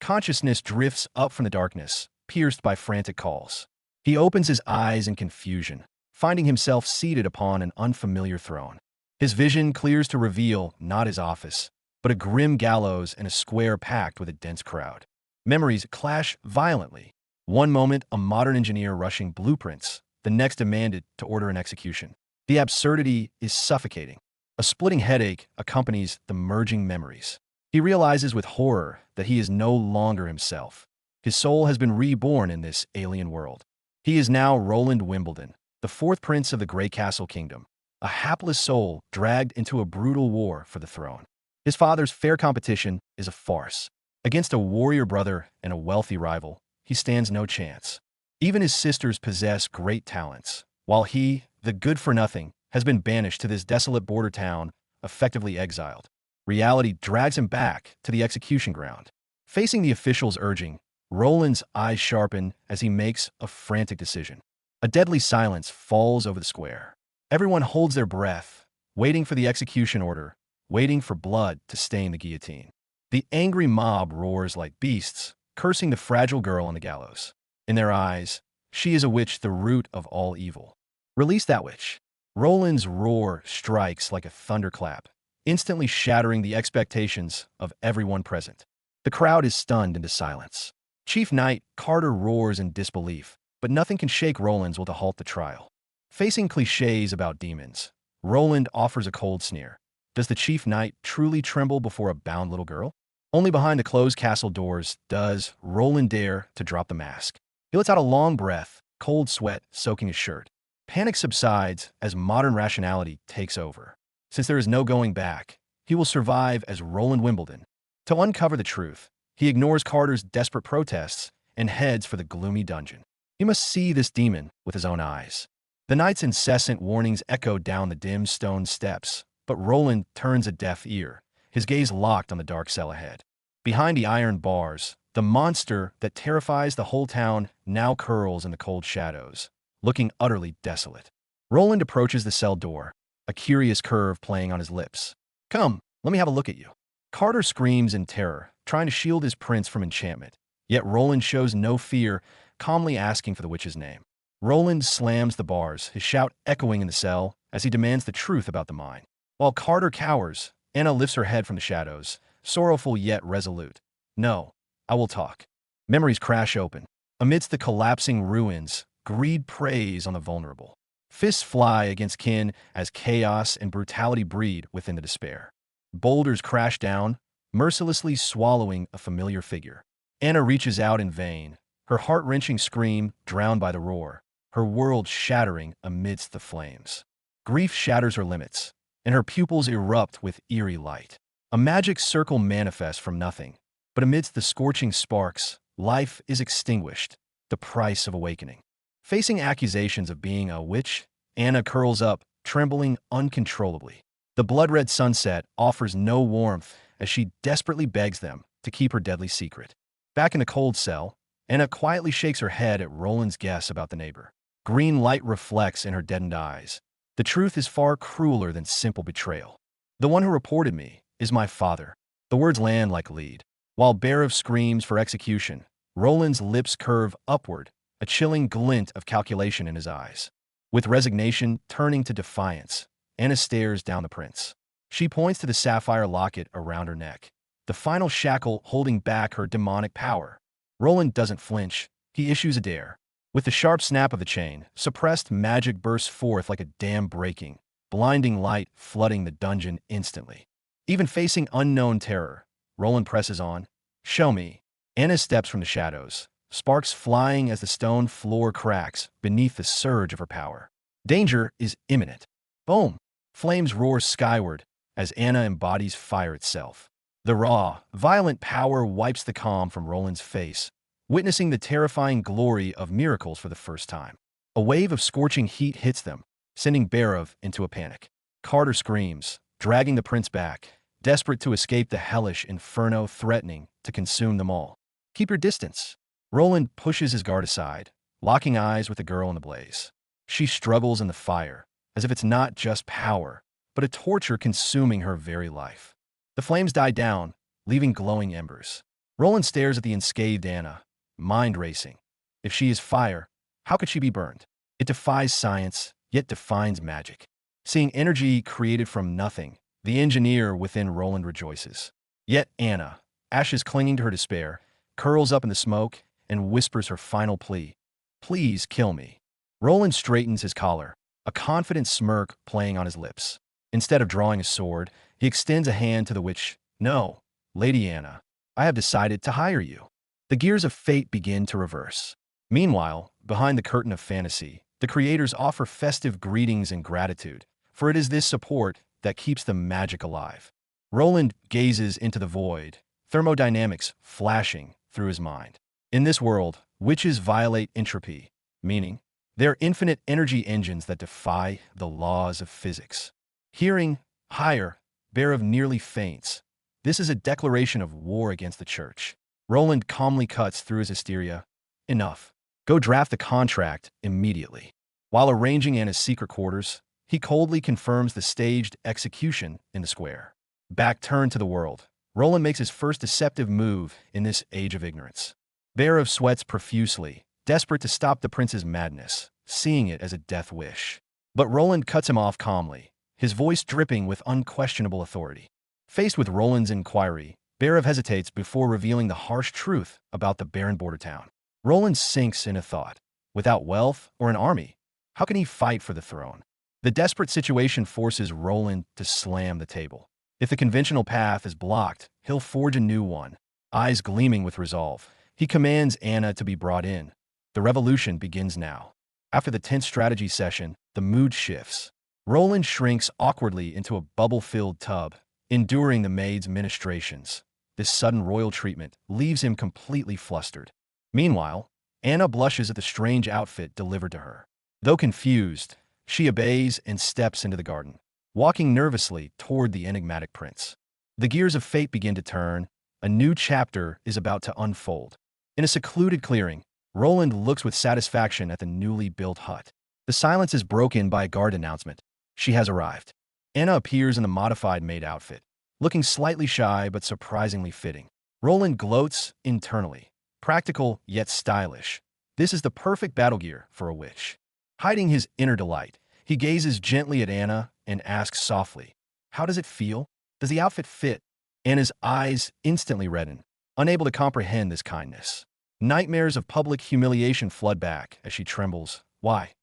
Consciousness drifts up from the darkness, pierced by frantic calls. He opens his eyes in confusion, finding himself seated upon an unfamiliar throne. His vision clears to reveal not his office, but a grim gallows and a square packed with a dense crowd. Memories clash violently. One moment, a modern engineer rushing blueprints, the next demanded to order an execution. The absurdity is suffocating. A splitting headache accompanies the merging memories. He realizes with horror that he is no longer himself. His soul has been reborn in this alien world. He is now Roland Wimbledon, the fourth prince of the Grey Castle Kingdom, a hapless soul dragged into a brutal war for the throne. His father's fair competition is a farce. Against a warrior brother and a wealthy rival, he stands no chance. Even his sisters possess great talents, while he, the good-for-nothing, has been banished to this desolate border town, effectively exiled. Reality drags him back to the execution ground. Facing the official's urging, Roland's eyes sharpen as he makes a frantic decision. A deadly silence falls over the square. Everyone holds their breath, waiting for the execution order, waiting for blood to stain the guillotine. The angry mob roars like beasts, cursing the fragile girl on the gallows. In their eyes, she is a witch, the root of all evil. Release that witch. Roland's roar strikes like a thunderclap, instantly shattering the expectations of everyone present. The crowd is stunned into silence. Chief Knight Carter roars in disbelief, but nothing can shake Roland's will to halt the trial. Facing cliches about demons, Roland offers a cold sneer. Does the Chief Knight truly tremble before a bound little girl? Only behind the closed castle doors does Roland dare to drop the mask. He lets out a long breath, cold sweat soaking his shirt. Panic subsides as modern rationality takes over. Since there is no going back, he will survive as Roland Wimbledon. To uncover the truth, he ignores Carter's desperate protests and heads for the gloomy dungeon. He must see this demon with his own eyes. The knight's incessant warnings echo down the dim stone steps, but Roland turns a deaf ear, his gaze locked on the dark cell ahead. Behind the iron bars, the monster that terrifies the whole town now curls in the cold shadows, looking utterly desolate. Roland approaches the cell door, a curious curve playing on his lips. "Come, let me have a look at you." Carter screams in terror, trying to shield his prince from enchantment. Yet Roland shows no fear, calmly asking for the witch's name. Roland slams the bars, his shout echoing in the cell as he demands the truth about the mine. While Carter cowers, Anna lifts her head from the shadows, sorrowful yet resolute. "No, I will talk." Memories crash open. Amidst the collapsing ruins, greed preys on the vulnerable. Fists fly against kin as chaos and brutality breed within the despair. Boulders crash down, mercilessly swallowing a familiar figure. Anna reaches out in vain, her heart-wrenching scream drowned by the roar, her world shattering amidst the flames. Grief shatters her limits, and her pupils erupt with eerie light. A magic circle manifests from nothing, but amidst the scorching sparks, life is extinguished, the price of awakening. Facing accusations of being a witch, Anna curls up, trembling uncontrollably. The blood-red sunset offers no warmth as she desperately begs them to keep her deadly secret. Back in the cold cell, Anna quietly shakes her head at Roland's guess about the neighbor. Green light reflects in her deadened eyes. The truth is far crueler than simple betrayal. "The one who reported me is my father." The words land like lead. While Berev screams for execution, Roland's lips curve upward, a chilling glint of calculation in his eyes. With resignation turning to defiance, Anna stares down the prince. She points to the sapphire locket around her neck, the final shackle holding back her demonic power. Roland doesn't flinch. He issues a dare. With the sharp snap of the chain, suppressed magic bursts forth like a dam breaking, blinding light flooding the dungeon instantly. Even facing unknown terror, Roland presses on. "Show me." Anna steps from the shadows, sparks flying as the stone floor cracks beneath the surge of her power. Danger is imminent. Boom! Flames roar skyward as Anna embodies fire itself. The raw, violent power wipes the calm from Roland's face, witnessing the terrifying glory of miracles for the first time. A wave of scorching heat hits them, sending Berev into a panic. Carter screams, dragging the prince back, desperate to escape the hellish inferno threatening to consume them all. "Keep your distance." Roland pushes his guard aside, locking eyes with the girl in the blaze. She struggles in the fire, as if it's not just power, but a torture consuming her very life. The flames die down, leaving glowing embers. Roland stares at the unscathed Anna, mind racing. If she is fire, how could she be burned? It defies science, yet defines magic. Seeing energy created from nothing, the engineer within Roland rejoices. Yet Anna, ashes clinging to her despair, curls up in the smoke and whispers her final plea. Please kill me. Roland straightens his collar, a confident smirk playing on his lips. Instead of drawing a sword, he extends a hand to the witch. No, Lady Anna, I have decided to hire you. The gears of fate begin to reverse. Meanwhile, behind the curtain of fantasy, the creators offer festive greetings and gratitude, for it is this support that keeps the magic alive. Roland gazes into the void, thermodynamics flashing through his mind. In this world, witches violate entropy, meaning they're infinite energy engines that defy the laws of physics. Hearing, higher, Bear nearly faints. This is a declaration of war against the church. Roland calmly cuts through his hysteria. Enough. Go draft the contract immediately. While arranging Anna's secret quarters, he coldly confirms the staged execution in the square. Back turned to the world, Roland makes his first deceptive move in this age of ignorance. Bear sweats profusely, desperate to stop the prince's madness, seeing it as a death wish. But Roland cuts him off calmly, his voice dripping with unquestionable authority. Faced with Roland's inquiry, Bear hesitates before revealing the harsh truth about the barren border town. Roland sinks in a thought. Without wealth or an army, how can he fight for the throne? The desperate situation forces Roland to slam the table. If the conventional path is blocked, he'll forge a new one. Eyes gleaming with resolve, he commands Anna to be brought in. The revolution begins now. After the tense strategy session, the mood shifts. Roland shrinks awkwardly into a bubble-filled tub, enduring the maid's ministrations. This sudden royal treatment leaves him completely flustered. Meanwhile, Anna blushes at the strange outfit delivered to her. Though confused, she obeys and steps into the garden, walking nervously toward the enigmatic prince. The gears of fate begin to turn. A new chapter is about to unfold. In a secluded clearing, Roland looks with satisfaction at the newly built hut. The silence is broken by a guard announcement. She has arrived. Anna appears in the modified maid outfit, looking slightly shy but surprisingly fitting. Roland gloats internally. Practical yet stylish. This is the perfect battle gear for a witch. Hiding his inner delight, he gazes gently at Anna and asks softly, "How does it feel? Does the outfit fit?" Anna's eyes instantly redden, unable to comprehend this kindness. Nightmares of public humiliation flood back as she trembles. "Why?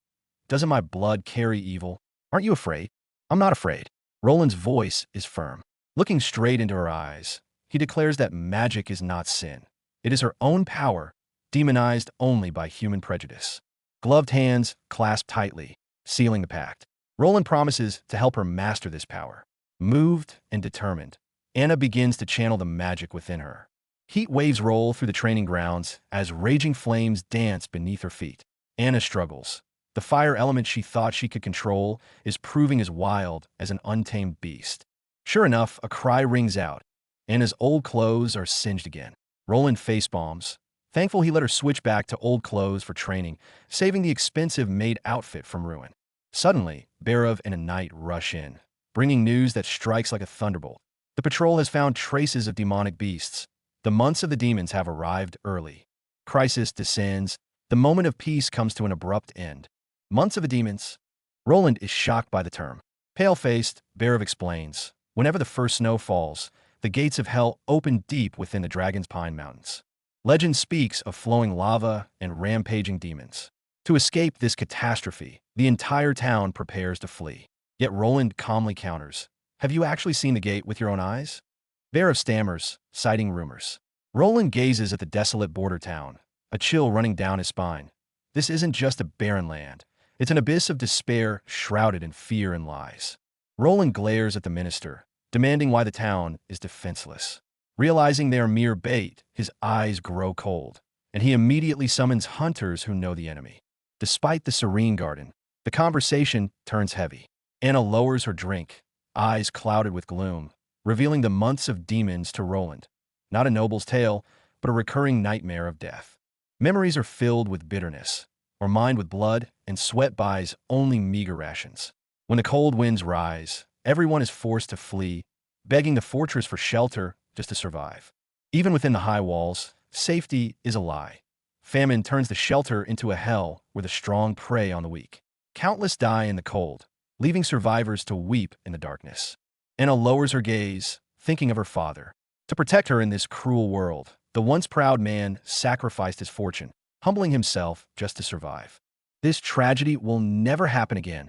Doesn't my blood carry evil? Aren't you afraid?" "I'm not afraid." Roland's voice is firm. Looking straight into her eyes, he declares that magic is not sin. It is her own power, demonized only by human prejudice. Gloved hands clasp tightly, sealing the pact. Roland promises to help her master this power. Moved and determined, Anna begins to channel the magic within her. Heat waves roll through the training grounds as raging flames dance beneath her feet. Anna struggles. The fire element she thought she could control is proving as wild as an untamed beast. Sure enough, a cry rings out. Anna's old clothes are singed again. Roland facepalms, thankful he let her switch back to old clothes for training, saving the expensive maid outfit from ruin. Suddenly, Barav and a knight rush in, bringing news that strikes like a thunderbolt. The patrol has found traces of demonic beasts. The months of the demons have arrived early. Crisis descends. The moment of peace comes to an abrupt end. Months of the demons. Roland is shocked by the term. Pale-faced, Barav explains, whenever the first snow falls, the gates of hell open deep within the Dragon's Pine Mountains. Legend speaks of flowing lava and rampaging demons. To escape this catastrophe, the entire town prepares to flee. Yet Roland calmly counters, "Have you actually seen the gate with your own eyes?" Barav stammers, citing rumors. Roland gazes at the desolate border town, a chill running down his spine. This isn't just a barren land. It's an abyss of despair shrouded in fear and lies. Roland glares at the minister, demanding why the town is defenseless. Realizing they are mere bait, his eyes grow cold, and he immediately summons hunters who know the enemy. Despite the serene garden, the conversation turns heavy. Anna lowers her drink, eyes clouded with gloom, revealing the months of demons to Roland. Not a noble's tale, but a recurring nightmare of death. Memories are filled with bitterness, or mined with blood, and sweat buys only meager rations. When the cold winds rise, everyone is forced to flee, begging the fortress for shelter just to survive. Even within the high walls, safety is a lie. Famine turns the shelter into a hell where the strong prey on the weak. Countless die in the cold, leaving survivors to weep in the darkness. Anna lowers her gaze, thinking of her father. To protect her in this cruel world, the once proud man sacrificed his fortune, humbling himself just to survive. This tragedy will never happen again.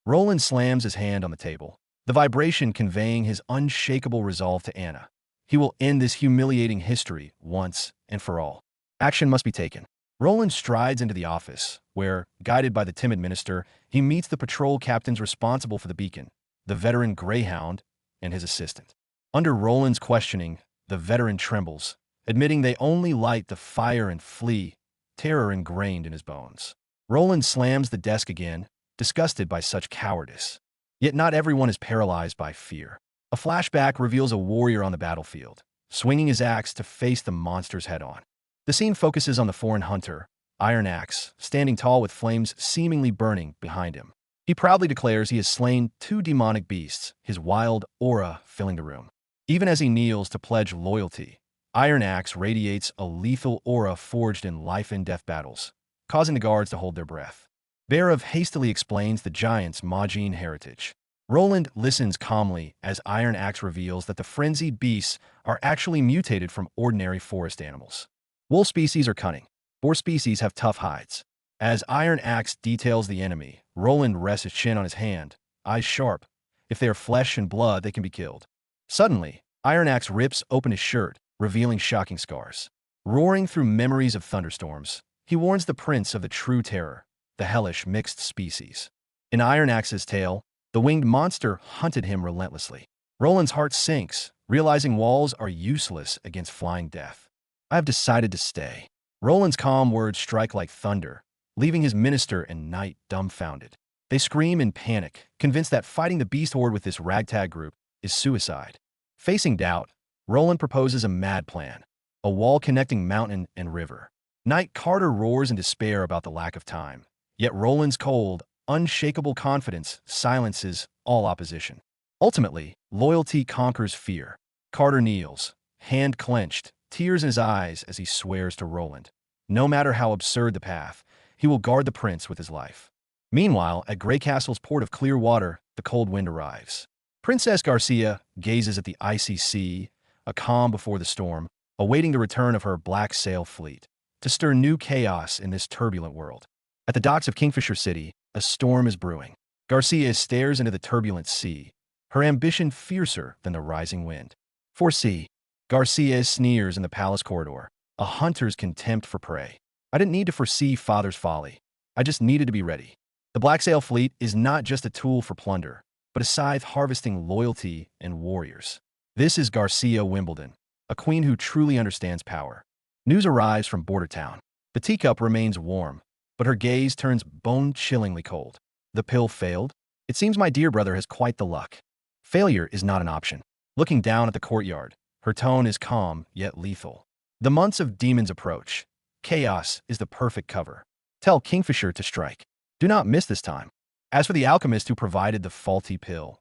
Roland slams his hand on the table, the vibration conveying his unshakable resolve to Anna. He will end this humiliating history once and for all. Action must be taken. Roland strides into the office, where, guided by the timid minister, he meets the patrol captains responsible for the beacon, the veteran Greyhound, and his assistant. Under Roland's questioning, the veteran trembles, admitting they only light the fire and flee, terror ingrained in his bones. Roland slams the desk again, disgusted by such cowardice. Yet not everyone is paralyzed by fear. A flashback reveals a warrior on the battlefield, swinging his axe to face the monsters head-on. The scene focuses on the foreign hunter, Iron Axe, standing tall with flames seemingly burning behind him. He proudly declares he has slain 2 demonic beasts, his wild aura filling the room. Even as he kneels to pledge loyalty, Iron Axe radiates a lethal aura forged in life-and-death battles, causing the guards to hold their breath. Bearov hastily explains the giant's Majin heritage. Roland listens calmly as Iron Axe reveals that the frenzied beasts are actually mutated from ordinary forest animals. Wolf species are cunning. Boar species have tough hides. As Iron Axe details the enemy, Roland rests his chin on his hand, eyes sharp. If they are flesh and blood, they can be killed. Suddenly, Iron Axe rips open his shirt, revealing shocking scars. Roaring through memories of thunderstorms, he warns the prince of the true terror, the hellish mixed species. In Iron Axe's tale, the winged monster hunted him relentlessly. Roland's heart sinks, realizing walls are useless against flying death. I have decided to stay. Roland's calm words strike like thunder, leaving his minister and knight dumbfounded. They scream in panic, convinced that fighting the beast horde with this ragtag group is suicide. Facing doubt, Roland proposes a mad plan, a wall connecting mountain and river. Knight Carter roars in despair about the lack of time, yet Roland's cold, unshakable confidence silences all opposition. Ultimately, loyalty conquers fear. Carter kneels, hand clenched, tears in his eyes as he swears to Roland. No matter how absurd the path, he will guard the prince with his life. Meanwhile, at Grey Castle's port of clear water, the cold wind arrives. Princess Garcia gazes at the icy sea, a calm before the storm, awaiting the return of her black sail fleet, to stir new chaos in this turbulent world. At the docks of Kingfisher City, a storm is brewing. Garcia stares into the turbulent sea, her ambition fiercer than the rising wind. Foresee, Garcia sneers in the palace corridor, a hunter's contempt for prey. I didn't need to foresee father's folly. I just needed to be ready. The Black Sail Fleet is not just a tool for plunder, but a scythe harvesting loyalty and warriors. This is Garcia Wimbledon, a queen who truly understands power. News arrives from Border Town. The teacup remains warm, but her gaze turns bone-chillingly cold. The pill failed? It seems my dear brother has quite the luck. Failure is not an option. Looking down at the courtyard, her tone is calm yet lethal. The months of demons approach. Chaos is the perfect cover. Tell Kingfisher to strike. Do not miss this time. As for the alchemist who provided the faulty pill,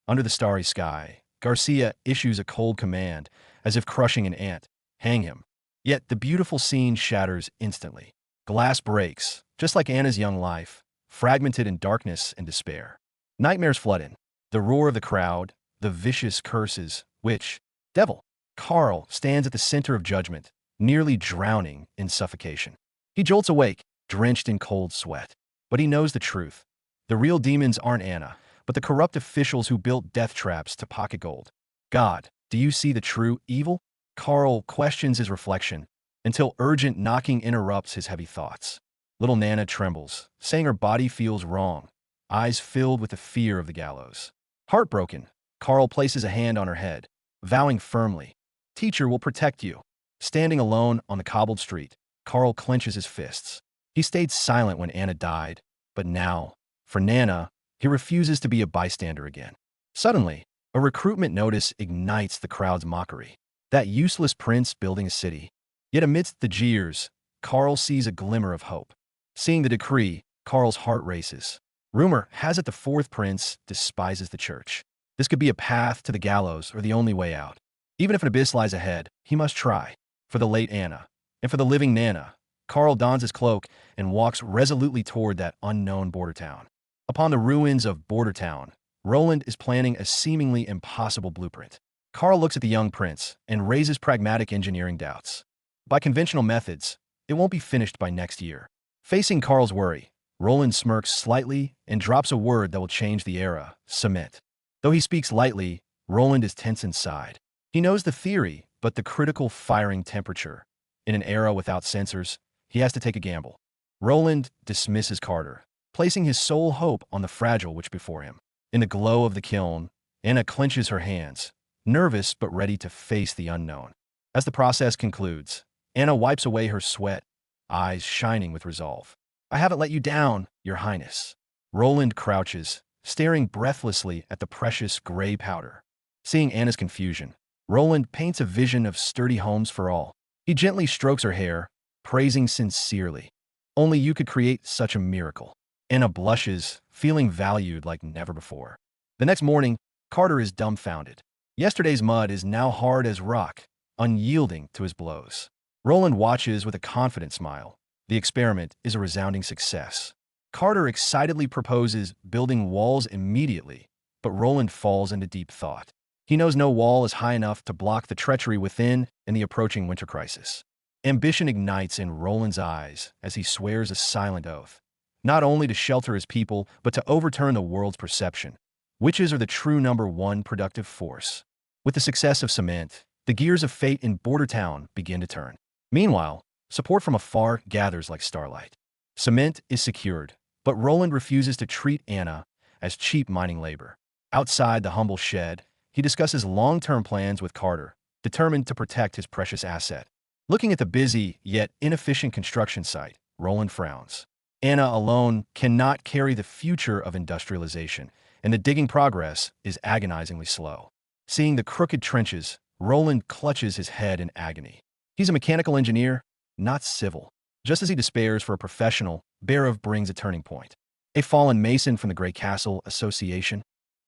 under the starry sky, Garcia issues a cold command, as if crushing an ant. Hang him. Yet the beautiful scene shatters instantly. Glass breaks, just like Anna's young life, fragmented in darkness and despair. Nightmares flood in. The roar of the crowd, the vicious curses, witch, devil. Carl stands at the center of judgment, nearly drowning in suffocation. He jolts awake, drenched in cold sweat. But he knows the truth. The real demons aren't Anna, but the corrupt officials who built death traps to pocket gold. God, do you see the true evil? Carl questions his reflection, until urgent knocking interrupts his heavy thoughts. Little Nana trembles, saying her body feels wrong, eyes filled with the fear of the gallows. Heartbroken, Carl places a hand on her head, vowing firmly, "Teacher will protect you." Standing alone on the cobbled street, Carl clenches his fists. He stayed silent when Anna died, but now, for Nana, he refuses to be a bystander again. Suddenly, a recruitment notice ignites the crowd's mockery. That useless prince building a city. Yet amidst the jeers, Carl sees a glimmer of hope. Seeing the decree, Carl's heart races. Rumor has it the fourth prince despises the church. This could be a path to the gallows or the only way out. Even if an abyss lies ahead, he must try. For the late Anna, and for the living Nana, Carl dons his cloak and walks resolutely toward that unknown border town. Upon the ruins of Border Town, Roland is planning a seemingly impossible blueprint. Carl looks at the young prince and raises pragmatic engineering doubts. By conventional methods, it won't be finished by next year. Facing Carl's worry, Roland smirks slightly and drops a word that will change the era: cement. Though he speaks lightly, Roland is tense inside. He knows the theory, but the critical firing temperature. In an era without sensors, he has to take a gamble. Roland dismisses Carter, placing his sole hope on the fragile which before him. In the glow of the kiln, Anna clenches her hands, nervous but ready to face the unknown. As the process concludes, Anna wipes away her sweat, eyes shining with resolve. "I haven't let you down, Your Highness." Roland crouches, staring breathlessly at the precious gray powder. Seeing Anna's confusion, Roland paints a vision of sturdy homes for all. He gently strokes her hair, praising sincerely. "Only you could create such a miracle." Anna blushes, feeling valued like never before. The next morning, Carter is dumbfounded. Yesterday's mud is now hard as rock, unyielding to his blows. Roland watches with a confident smile. The experiment is a resounding success. Carter excitedly proposes building walls immediately, but Roland falls into deep thought. He knows no wall is high enough to block the treachery within and the approaching winter crisis. Ambition ignites in Roland's eyes as he swears a silent oath, not only to shelter his people, but to overturn the world's perception. Witches are the true #1 productive force. With the success of cement, the gears of fate in Border Town begin to turn. Meanwhile, support from afar gathers like starlight. Cement is secured, but Roland refuses to treat Anna as cheap mining labor. Outside the humble shed, he discusses long-term plans with Carter, determined to protect his precious asset. Looking at the busy yet inefficient construction site, Roland frowns. Anna alone cannot carry the future of industrialization, and the digging progress is agonizingly slow. Seeing the crooked trenches, Roland clutches his head in agony. He's a mechanical engineer, not civil. Just as he despairs for a professional, Barov brings a turning point. A fallen mason from the Great Castle Association.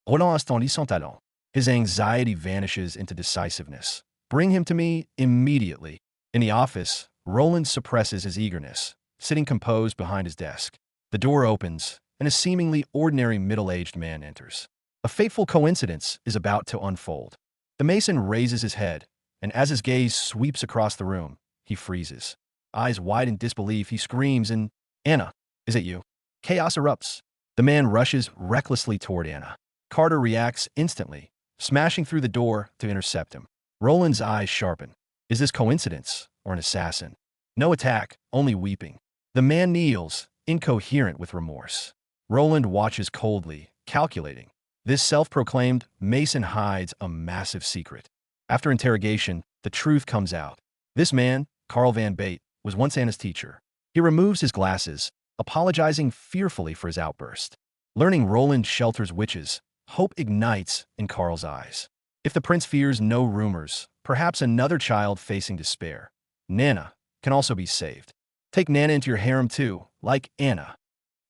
Roland attendit son talent. His anxiety vanishes into decisiveness. "Bring him to me immediately." In the office, Roland suppresses his eagerness, sitting composed behind his desk. The door opens, and a seemingly ordinary middle-aged man enters. A fateful coincidence is about to unfold. The mason raises his head, and as his gaze sweeps across the room, he freezes. Eyes wide in disbelief, he screams, and, "Anna, is it you?" Chaos erupts. The man rushes recklessly toward Anna. Carter reacts instantly, smashing through the door to intercept him. Roland's eyes sharpen. Is this coincidence or an assassin? No attack, only weeping. The man kneels, incoherent with remorse. Roland watches coldly, calculating. This self-proclaimed mason hides a massive secret. After interrogation, the truth comes out. This man, Carl Van Bate, was once Anna's teacher. He removes his glasses, apologizing fearfully for his outburst. Learning Roland shelters witches, hope ignites in Carl's eyes. If the prince fears no rumors, perhaps another child facing despair, Nana, can also be saved. Take Nana into your harem too, like Anna.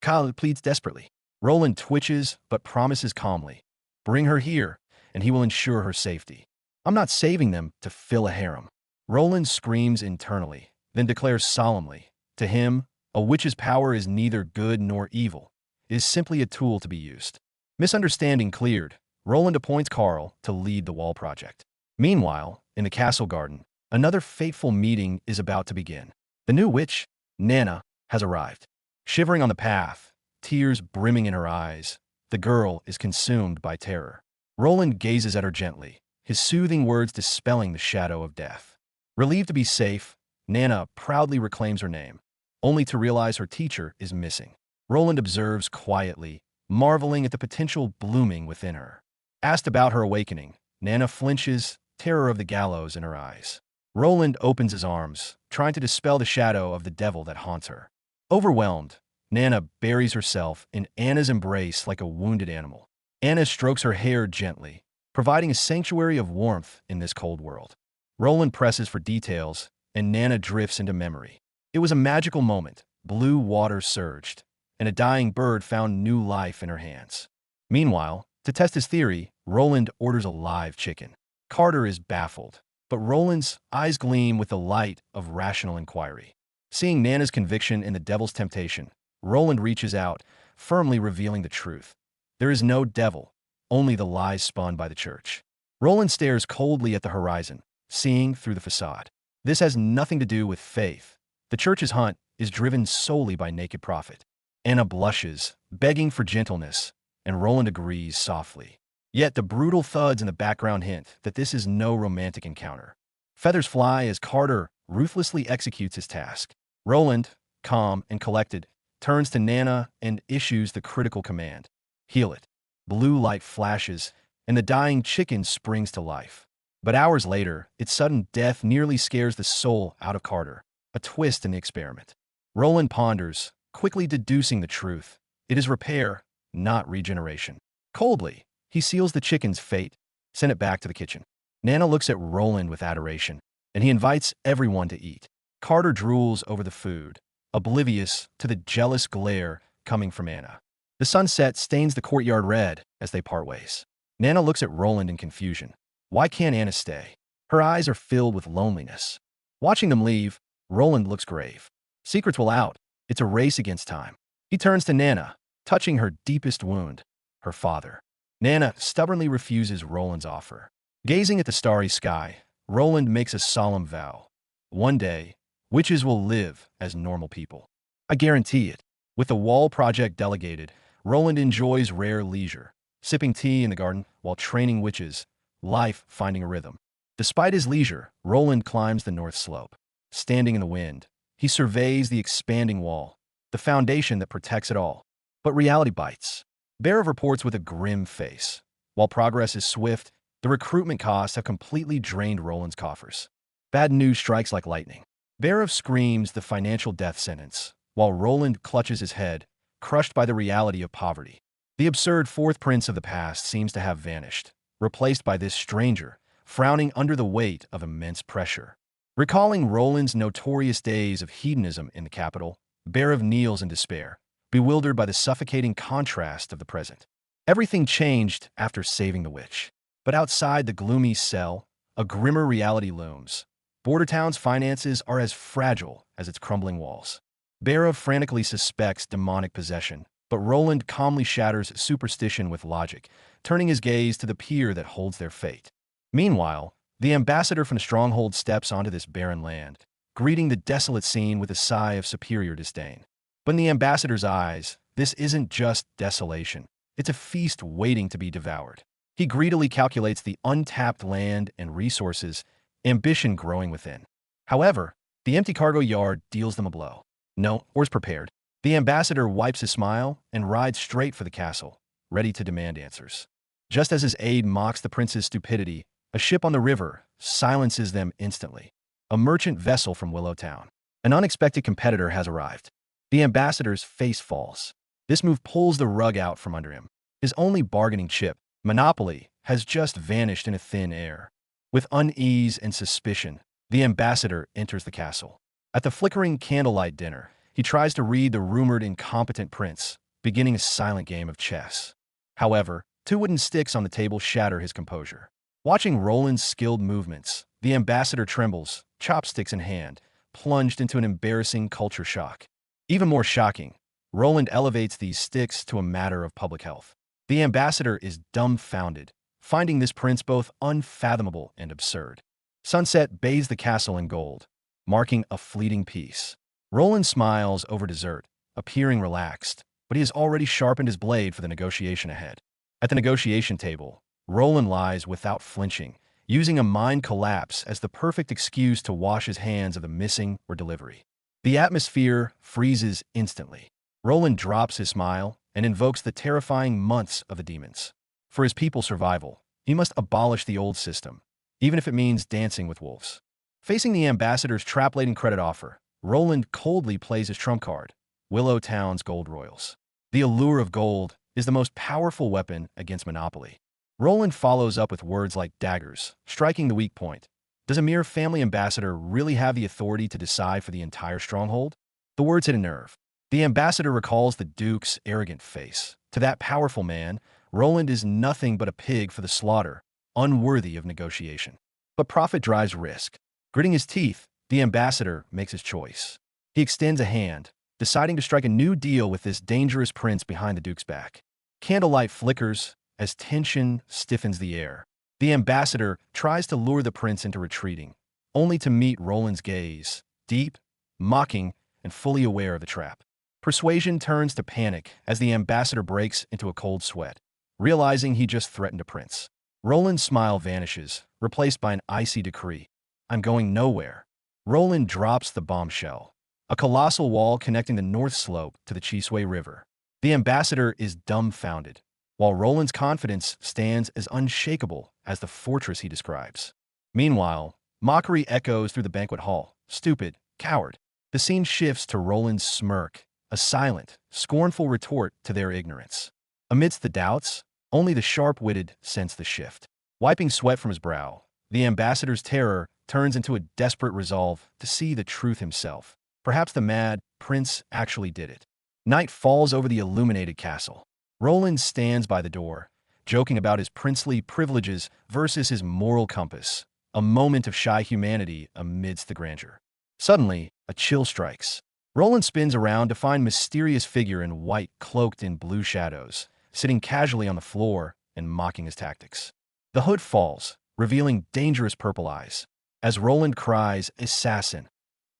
Carl pleads desperately. Roland twitches but promises calmly. Bring her here, and he will ensure her safety. I'm not saving them to fill a harem. Roland screams internally, then declares solemnly, to him, a witch's power is neither good nor evil. It is simply a tool to be used. Misunderstanding cleared, Roland appoints Carl to lead the wall project. Meanwhile, in the castle garden, another fateful meeting is about to begin. The new witch, Nana, has arrived. Shivering on the path, tears brimming in her eyes, the girl is consumed by terror. Roland gazes at her gently, his soothing words dispelling the shadow of death. Relieved to be safe, Nana proudly reclaims her name, only to realize her teacher is missing. Roland observes quietly, marveling at the potential blooming within her. Asked about her awakening, Nana flinches, terror of the gallows in her eyes. Roland opens his arms, trying to dispel the shadow of the devil that haunts her. Overwhelmed, Nana buries herself in Anna's embrace like a wounded animal. Anna strokes her hair gently, providing a sanctuary of warmth in this cold world. Roland presses for details, and Nana drifts into memory. It was a magical moment. Blue water surged, and a dying bird found new life in her hands. Meanwhile, to test his theory, Roland orders a live chicken. Carter is baffled, but Roland's eyes gleam with the light of rational inquiry. Seeing Nana's conviction in the devil's temptation, Roland reaches out, firmly revealing the truth. There is no devil, only the lies spun by the church. Roland stares coldly at the horizon, seeing through the facade. This has nothing to do with faith. The church's hunt is driven solely by naked profit. Anna blushes, begging for gentleness, and Roland agrees softly. Yet the brutal thuds in the background hint that this is no romantic encounter. Feathers fly as Carter ruthlessly executes his task. Roland, calm and collected, turns to Nana and issues the critical command. Heal it. Blue light flashes, and the dying chicken springs to life. But hours later, its sudden death nearly scares the soul out of Carter, a twist in the experiment. Roland ponders, quickly deducing the truth. It is repair, not regeneration. Coldly, he seals the chicken's fate, send it back to the kitchen. Nana looks at Roland with adoration, and he invites everyone to eat. Carter drools over the food, oblivious to the jealous glare coming from Anna. The sunset stains the courtyard red as they part ways. Nana looks at Roland in confusion. Why can't Anna stay? Her eyes are filled with loneliness. Watching them leave, Roland looks grave. Secrets will out. It's a race against time. He turns to Nana, touching her deepest wound, her father. Nana stubbornly refuses Roland's offer. Gazing at the starry sky, Roland makes a solemn vow. One day, witches will live as normal people. I guarantee it. With the wall project delegated, Roland enjoys rare leisure, sipping tea in the garden while training witches, life finding a rhythm. Despite his leisure, Roland climbs the north slope. Standing in the wind, he surveys the expanding wall, the foundation that protects it all. But reality bites. Bear reports with a grim face. While progress is swift, the recruitment costs have completely drained Roland's coffers. Bad news strikes like lightning. Bearov screams the financial death sentence, while Roland clutches his head, crushed by the reality of poverty. The absurd fourth prince of the past seems to have vanished, replaced by this stranger, frowning under the weight of immense pressure. Recalling Roland's notorious days of hedonism in the capital, Bearov kneels in despair, bewildered by the suffocating contrast of the present. Everything changed after saving the witch. But outside the gloomy cell, a grimmer reality looms. Bordertown's finances are as fragile as its crumbling walls. Bearov frantically suspects demonic possession, but Roland calmly shatters superstition with logic, turning his gaze to the pier that holds their fate. Meanwhile, the ambassador from the stronghold steps onto this barren land, greeting the desolate scene with a sigh of superior disdain. But in the ambassador's eyes, this isn't just desolation. It's a feast waiting to be devoured. He greedily calculates the untapped land and resources, ambition growing within. However, the empty cargo yard deals them a blow. No, horse prepared. The ambassador wipes his smile and rides straight for the castle, ready to demand answers. Just as his aide mocks the prince's stupidity, a ship on the river silences them instantly. A merchant vessel from Willow Town. An unexpected competitor has arrived. The ambassador's face falls. This move pulls the rug out from under him. His only bargaining chip, Monopoly, has just vanished in a thin air. With unease and suspicion, the ambassador enters the castle. At the flickering candlelight dinner, he tries to read the rumored incompetent prince, beginning a silent game of chess. However, two wooden sticks on the table shatter his composure. Watching Roland's skilled movements, the ambassador trembles, chopsticks in hand, plunged into an embarrassing culture shock. Even more shocking, Roland elevates these sticks to a matter of public health. The ambassador is dumbfounded, finding this prince both unfathomable and absurd. Sunset bathes the castle in gold, marking a fleeting peace. Roland smiles over dessert, appearing relaxed, but he has already sharpened his blade for the negotiation ahead. At the negotiation table, Roland lies without flinching, using a mind collapse as the perfect excuse to wash his hands of the missing or delivery. The atmosphere freezes instantly. Roland drops his smile and invokes the terrifying months of the demons. For his people's survival, he must abolish the old system, even if it means dancing with wolves. Facing the ambassador's trap-laden credit offer, Roland coldly plays his trump card, Willow Town's gold royals. The allure of gold is the most powerful weapon against monopoly. Roland follows up with words like daggers, striking the weak point. Does a mere family ambassador really have the authority to decide for the entire stronghold? The words hit a nerve. The ambassador recalls the duke's arrogant face. To that powerful man, Roland is nothing but a pig for the slaughter, unworthy of negotiation. But profit drives risk. Gritting his teeth, the ambassador makes his choice. He extends a hand, deciding to strike a new deal with this dangerous prince behind the duke's back. Candlelight flickers as tension stiffens the air. The ambassador tries to lure the prince into retreating, only to meet Roland's gaze, deep, mocking, and fully aware of the trap. Persuasion turns to panic as the ambassador breaks into a cold sweat, realizing he just threatened a prince. Roland's smile vanishes, replaced by an icy decree. I'm going nowhere. Roland drops the bombshell, a colossal wall connecting the north slope to the Chisui River. The ambassador is dumbfounded, while Roland's confidence stands as unshakable as the fortress he describes. Meanwhile, mockery echoes through the banquet hall. Stupid, coward. The scene shifts to Roland's smirk, a silent, scornful retort to their ignorance. Amidst the doubts, only the sharp-witted sense the shift. Wiping sweat from his brow, the ambassador's terror turns into a desperate resolve to see the truth himself. Perhaps the mad prince actually did it. Night falls over the illuminated castle. Roland stands by the door, joking about his princely privileges versus his moral compass, a moment of shy humanity amidst the grandeur. Suddenly, a chill strikes. Roland spins around to find a mysterious figure in white cloaked in blue shadows, sitting casually on the floor and mocking his tactics. The hood falls, revealing dangerous purple eyes. As Roland cries, "Assassin!"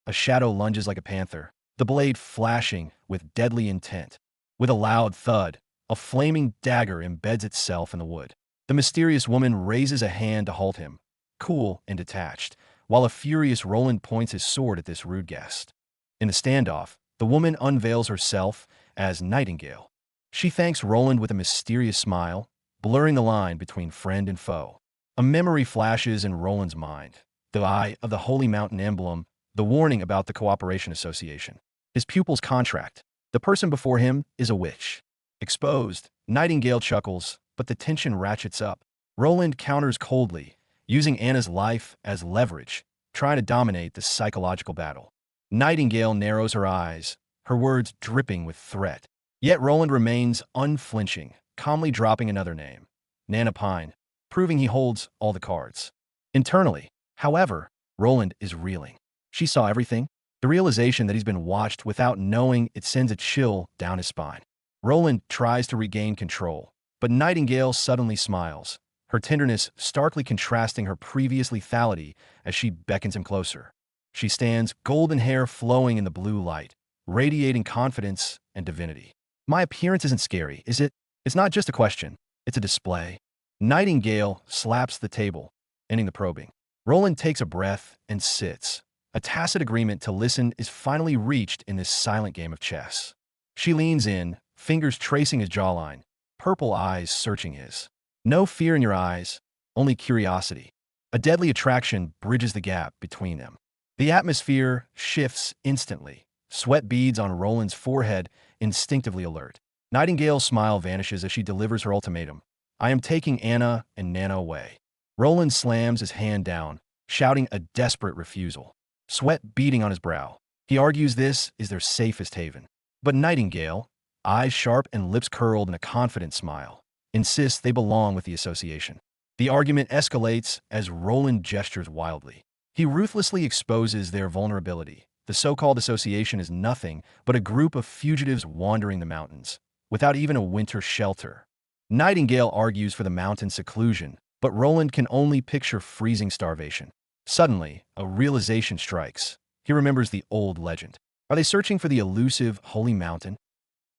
a shadow lunges like a panther, the blade flashing with deadly intent. With a loud thud, a flaming dagger embeds itself in the wood. The mysterious woman raises a hand to halt him, cool and detached, while a furious Roland points his sword at this rude guest. In the standoff, the woman unveils herself as Nightingale. She thanks Roland with a mysterious smile, blurring the line between friend and foe. A memory flashes in Roland's mind. The eye of the Holy Mountain emblem, the warning about the Cooperation Association. His pupil's contract. The person before him is a witch. Exposed, Nightingale chuckles, but the tension ratchets up. Roland counters coldly, using Anna's life as leverage, trying to dominate the psychological battle. Nightingale narrows her eyes, her words dripping with threat. Yet Roland remains unflinching, calmly dropping another name, Nana Pine, proving he holds all the cards. Internally, however, Roland is reeling. She saw everything. The realization that he's been watched without knowing it sends a chill down his spine. Roland tries to regain control, but Nightingale suddenly smiles, her tenderness starkly contrasting her previous lethality as she beckons him closer. She stands, golden hair flowing in the blue light, radiating confidence and divinity. My appearance isn't scary, is it? It's not just a question. It's a display. Nightingale slaps the table, ending the probing. Roland takes a breath and sits. A tacit agreement to listen is finally reached in this silent game of chess. She leans in, fingers tracing his jawline, purple eyes searching his. No fear in your eyes, only curiosity. A deadly attraction bridges the gap between them. The atmosphere shifts instantly. Sweat beads on Roland's forehead, instinctively alert. Nightingale's smile vanishes as she delivers her ultimatum. I am taking Anna and Nana away. Roland slams his hand down, shouting a desperate refusal. Sweat beading on his brow. He argues this is their safest haven. But Nightingale, eyes sharp and lips curled in a confident smile, insists they belong with the association. The argument escalates as Roland gestures wildly. He ruthlessly exposes their vulnerability. The so-called association is nothing but a group of fugitives wandering the mountains, without even a winter shelter. Nightingale argues for the mountain seclusion, but Roland can only picture freezing starvation. Suddenly, a realization strikes. He remembers the old legend. Are they searching for the elusive Holy Mountain?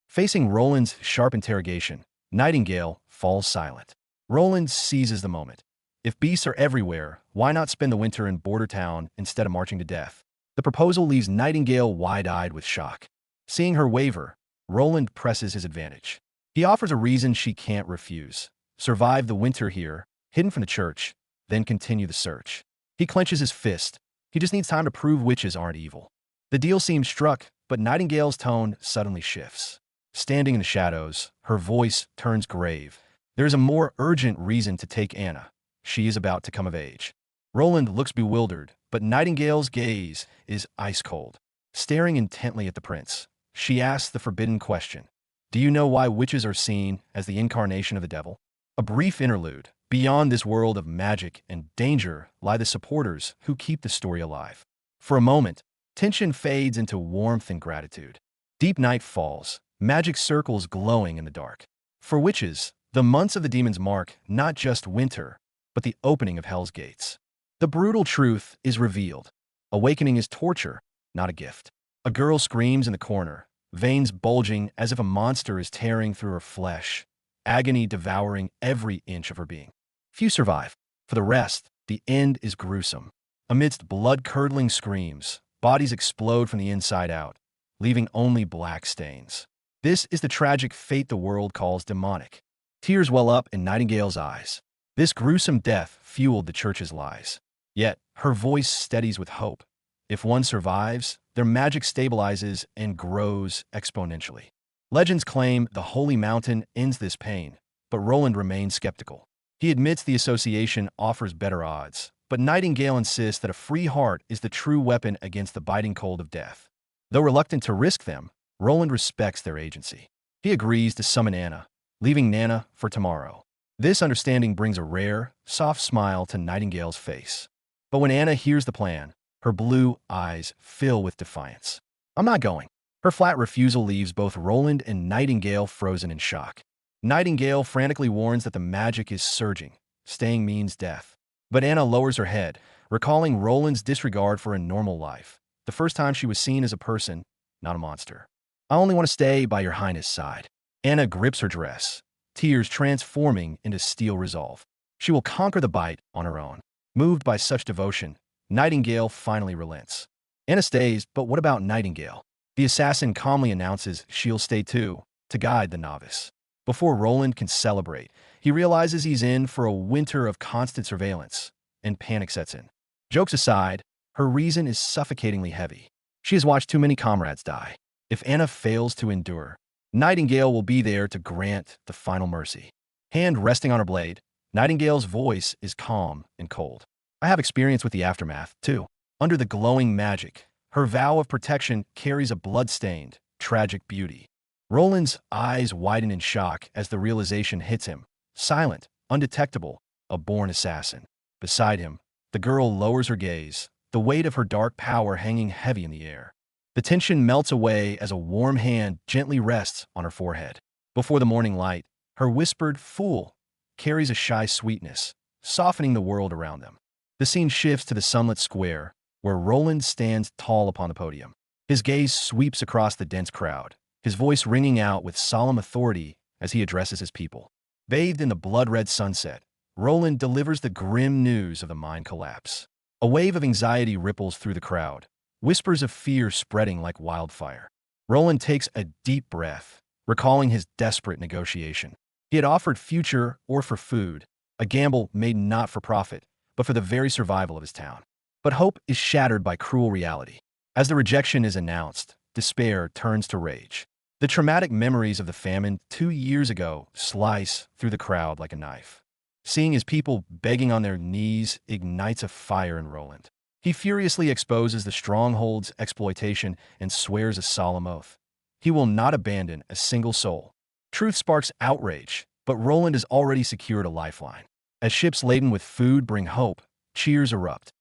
Facing Roland's sharp interrogation, Nightingale falls silent. Roland seizes the moment. If beasts are everywhere, why not spend the winter in Border Town instead of marching to death? The proposal leaves Nightingale wide-eyed with shock. Seeing her waver, Roland presses his advantage. He offers a reason she can't refuse. Survive the winter here, hidden from the church, then continue the search. He clenches his fist. He just needs time to prove witches aren't evil. The deal seems struck, but Nightingale's tone suddenly shifts. Standing in the shadows, her voice turns grave. There is a more urgent reason to take Anna. She is about to come of age. Roland looks bewildered, but Nightingale's gaze is ice-cold. Staring intently at the prince, she asks the forbidden question. Do you know why witches are seen as the incarnation of the devil? A brief interlude, Beyond this world of magic and danger lie the supporters who keep the story alive. For a moment, tension fades into warmth and gratitude. Deep night falls, magic circles glowing in the dark. For witches, the months of the demons mark not just winter, but the opening of Hell's gates. The brutal truth is revealed. Awakening is torture, not a gift. A girl screams in the corner, veins bulging as if a monster is tearing through her flesh, agony devouring every inch of her being. Few survive. For the rest, the end is gruesome. Amidst blood-curdling screams, bodies explode from the inside out, leaving only black stains. This is the tragic fate the world calls demonic. Tears well up in Nightingale's eyes. This gruesome death fueled the church's lies. Yet, her voice steadies with hope. If one survives, their magic stabilizes and grows exponentially. Legends claim the holy mountain ends this pain, but Roland remains skeptical. He admits the association offers better odds, but Nightingale insists that a free heart is the true weapon against the biting cold of death. Though reluctant to risk them, Roland respects their agency. He agrees to summon Anna, leaving Nana for tomorrow. This understanding brings a rare, soft smile to Nightingale's face. But when Anna hears the plan, her blue eyes fill with defiance. "I'm not going." Her flat refusal leaves both Roland and Nightingale frozen in shock. Nightingale frantically warns that the magic is surging. Staying means death. But Anna lowers her head, recalling Roland's disregard for a normal life. The first time she was seen as a person, not a monster. "I only want to stay by your highness' side." Anna grips her dress, tears transforming into steel resolve. She will conquer the bite on her own. Moved by such devotion, Nightingale finally relents. Anna stays, but what about Nightingale? The assassin calmly announces she'll stay too, to guide the novice. Before Roland can celebrate, he realizes he's in for a winter of constant surveillance, and panic sets in. Jokes aside, her reason is suffocatingly heavy. She has watched too many comrades die. If Anna fails to endure, Nightingale will be there to grant the final mercy. Hand resting on her blade, Nightingale's voice is calm and cold. "I have experience with the aftermath, too." Under the glowing magic, her vow of protection carries a blood-stained, tragic beauty. Roland's eyes widen in shock as the realization hits him. Silent, undetectable, a born assassin. Beside him, the girl lowers her gaze, the weight of her dark power hanging heavy in the air. The tension melts away as a warm hand gently rests on her forehead. Before the morning light, her whispered "fool" carries a shy sweetness, softening the world around them. The scene shifts to the sunlit square, where Roland stands tall upon the podium. His gaze sweeps across the dense crowd, his voice ringing out with solemn authority as he addresses his people. Bathed in the blood-red sunset, Roland delivers the grim news of the mine collapse. A wave of anxiety ripples through the crowd, whispers of fear spreading like wildfire. Roland takes a deep breath, recalling his desperate negotiation. He had offered future or for food, a gamble made not for profit, but for the very survival of his town. But hope is shattered by cruel reality. As the rejection is announced, despair turns to rage. The traumatic memories of the famine 2 years ago slice through the crowd like a knife. Seeing his people begging on their knees ignites a fire in Roland. He furiously exposes the stronghold's exploitation and swears a solemn oath. He will not abandon a single soul. Truth sparks outrage, but Roland has already secured a lifeline. As ships laden with food bring hope, cheers erupt,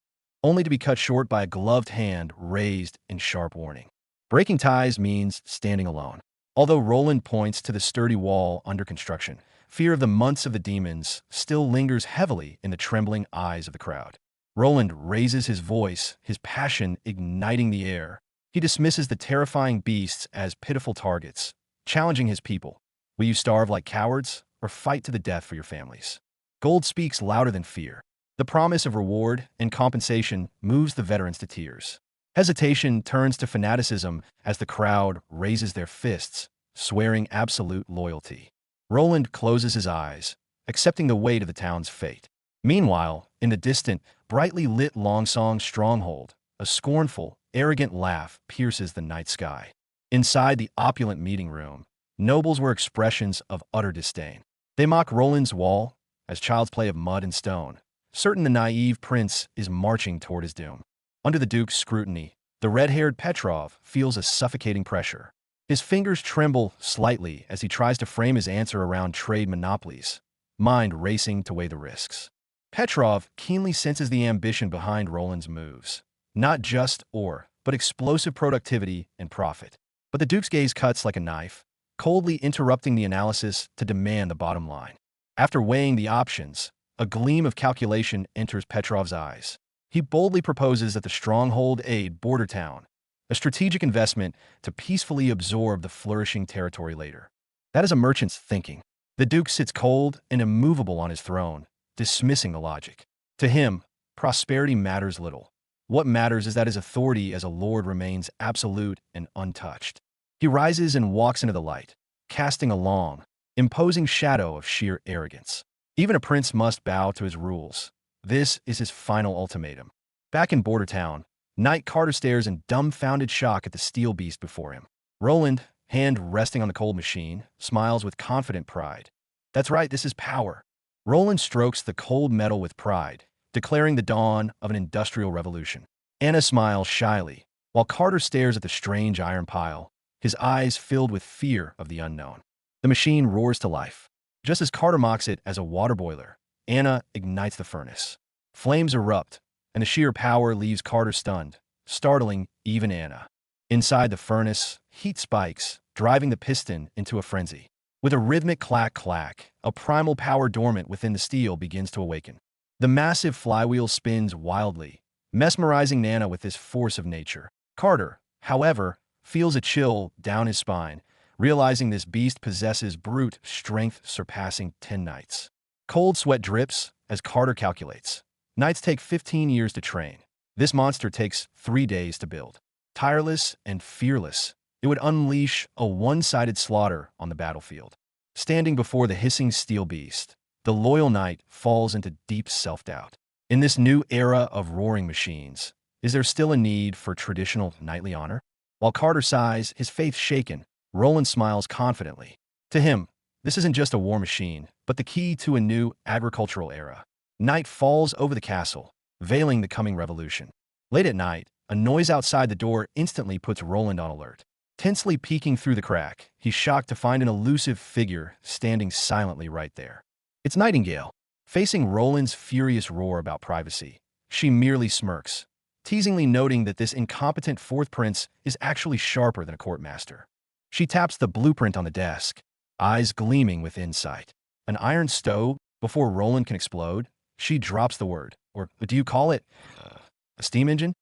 only to be cut short by a gloved hand raised in sharp warning. Breaking ties means standing alone. Although Roland points to the sturdy wall under construction, fear of the months of the demons still lingers heavily in the trembling eyes of the crowd. Roland raises his voice, his passion igniting the air. He dismisses the terrifying beasts as pitiful targets, challenging his people. Will you starve like cowards or fight to the death for your families? Gold speaks louder than fear. The promise of reward and compensation moves the veterans to tears. Hesitation turns to fanaticism as the crowd raises their fists, swearing absolute loyalty. Roland closes his eyes, accepting the weight of the town's fate. Meanwhile, in the distant, brightly lit Longsong stronghold, a scornful, arrogant laugh pierces the night sky. Inside the opulent meeting room, nobles were expressions of utter disdain. They mock Roland's wall as child's play of mud and stone, certain the naive prince is marching toward his doom. Under the duke's scrutiny, the red-haired Petrov feels a suffocating pressure. His fingers tremble slightly as he tries to frame his answer around trade monopolies. mind racing to weigh the risks. Petrov keenly senses the ambition behind Roland's moves. Not just but explosive productivity and profit. But the Duke's gaze cuts like a knife, coldly interrupting the analysis to demand the bottom line. After weighing the options, a gleam of calculation enters Petrov's eyes. He boldly proposes that the stronghold aid border town, a strategic investment to peacefully absorb the flourishing territory later. That is a merchant's thinking. The Duke sits cold and immovable on his throne, dismissing the logic. To him, prosperity matters little. What matters is that his authority as a lord remains absolute and untouched. He rises and walks into the light, casting a long, imposing shadow of sheer arrogance. Even a prince must bow to his rules. This is his final ultimatum. Back in Border Town, Knight Carter stares in dumbfounded shock at the steel beast before him. Roland, hand resting on the cold machine, smiles with confident pride. That's right, this is power. Roland strokes the cold metal with pride, declaring the dawn of an industrial revolution. Anna smiles shyly, while Carter stares at the strange iron pile, his eyes filled with fear of the unknown. The machine roars to life. Just as Carter mocks it as a water boiler, Anna ignites the furnace. Flames erupt, and the sheer power leaves Carter stunned, startling even Anna. Inside the furnace, heat spikes, driving the piston into a frenzy. With a rhythmic clack-clack, a primal power dormant within the steel begins to awaken. The massive flywheel spins wildly, mesmerizing Nana with this force of nature. Carter, however, feels a chill down his spine, realizing this beast possesses brute strength surpassing 10 knights. Cold sweat drips as Carter calculates. Knights take 15 years to train. This monster takes 3 days to build. Tireless and fearless, it would unleash a one-sided slaughter on the battlefield. Standing before the hissing steel beast, the loyal knight falls into deep self-doubt. In this new era of roaring machines, is there still a need for traditional knightly honor? While Carter sighs, his faith shaken, Roland smiles confidently. To him, this isn't just a war machine, but the key to a new agricultural era. Night falls over the castle, veiling the coming revolution. Late at night, a noise outside the door instantly puts Roland on alert. Tensely peeking through the crack, he's shocked to find an elusive figure standing silently right there. It's Nightingale. Facing Roland's furious roar about privacy, she merely smirks, teasingly noting that this incompetent fourth prince is actually sharper than a courtmaster. She taps the blueprint on the desk, eyes gleaming with insight. An iron stove? Before Roland can explode, she drops the word. Or do you call it a steam engine?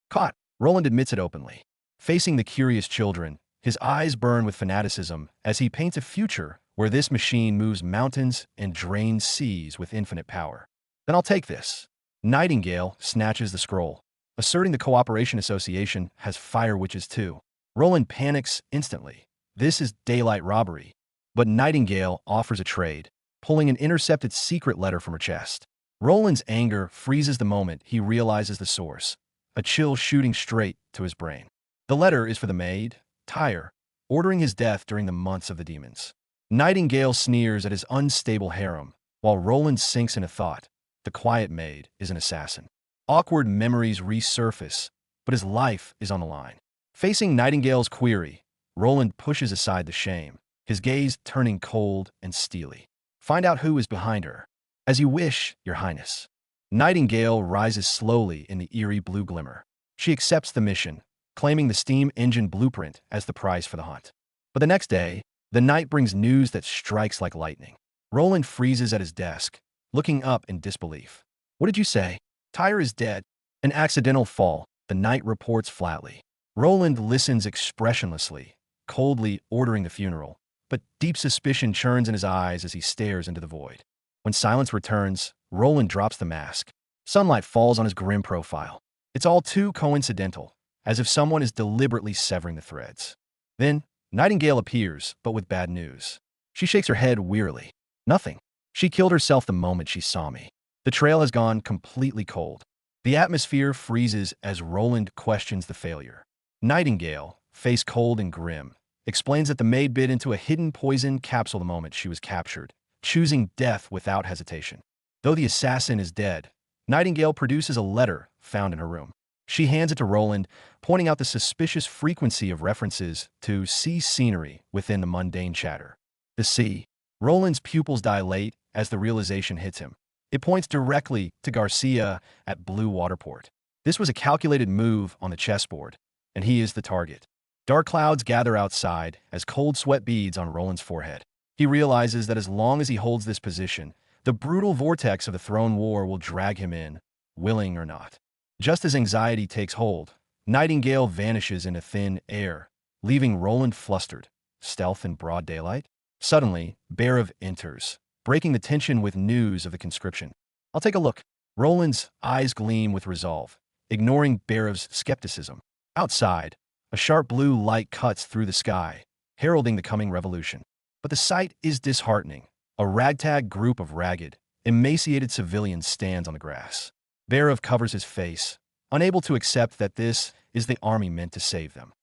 Caught. Roland admits it openly. Facing the curious children, his eyes burn with fanaticism as he paints a future where this machine moves mountains and drains seas with infinite power. Then I'll take this. Nightingale snatches the scroll, asserting the Cooperation Association has fire witches too. Roland panics instantly. This is daylight robbery. But Nightingale offers a trade, pulling an intercepted secret letter from her chest. Roland's anger freezes the moment he realizes the source, a chill shooting straight to his brain. The letter is for the maid, Tyre, ordering his death during the months of the demons. Nightingale sneers at his unstable harem, while Roland sinks into thought. The quiet maid is an assassin. Awkward memories resurface, but his life is on the line. Facing Nightingale's query, Roland pushes aside the shame, his gaze turning cold and steely. Find out who is behind her. As you wish, Your Highness. Nightingale rises slowly in the eerie blue glimmer. She accepts the mission, claiming the steam engine blueprint as the prize for the hunt. But the next day, the knight brings news that strikes like lightning. Roland freezes at his desk, looking up in disbelief. What did you say? Tyre is dead. An accidental fall, the knight reports flatly. Roland listens expressionlessly, coldly ordering the funeral, but deep suspicion churns in his eyes as he stares into the void. When silence returns, Roland drops the mask. Sunlight falls on his grim profile. It's all too coincidental, as if someone is deliberately severing the threads. Then, Nightingale appears, but with bad news. She shakes her head wearily. Nothing. She killed herself the moment she saw me. The trail has gone completely cold. The atmosphere freezes as Roland questions the failure. Nightingale, face cold and grim, explains that the maid bit into a hidden poison capsule the moment she was captured, choosing death without hesitation. Though the assassin is dead, Nightingale produces a letter found in her room. She hands it to Roland, pointing out the suspicious frequency of references to sea scenery within the mundane chatter. The sea. Roland's pupils dilate as the realization hits him. It points directly to Garcia at Blue Waterport. This was a calculated move on the chessboard, and he is the target. Dark clouds gather outside as cold sweat beads on Roland's forehead. He realizes that as long as he holds this position, the brutal vortex of the throne war will drag him in, willing or not. Just as anxiety takes hold, Nightingale vanishes into thin air, leaving Roland flustered. Stealth in broad daylight? Suddenly, Berev enters, breaking the tension with news of the conscription. I'll take a look. Roland's eyes gleam with resolve, ignoring Berev's skepticism. Outside, a sharp blue light cuts through the sky, heralding the coming revolution. But the sight is disheartening. A ragtag group of ragged, emaciated civilians stands on the grass. Berev covers his face, unable to accept that this is the army meant to save them.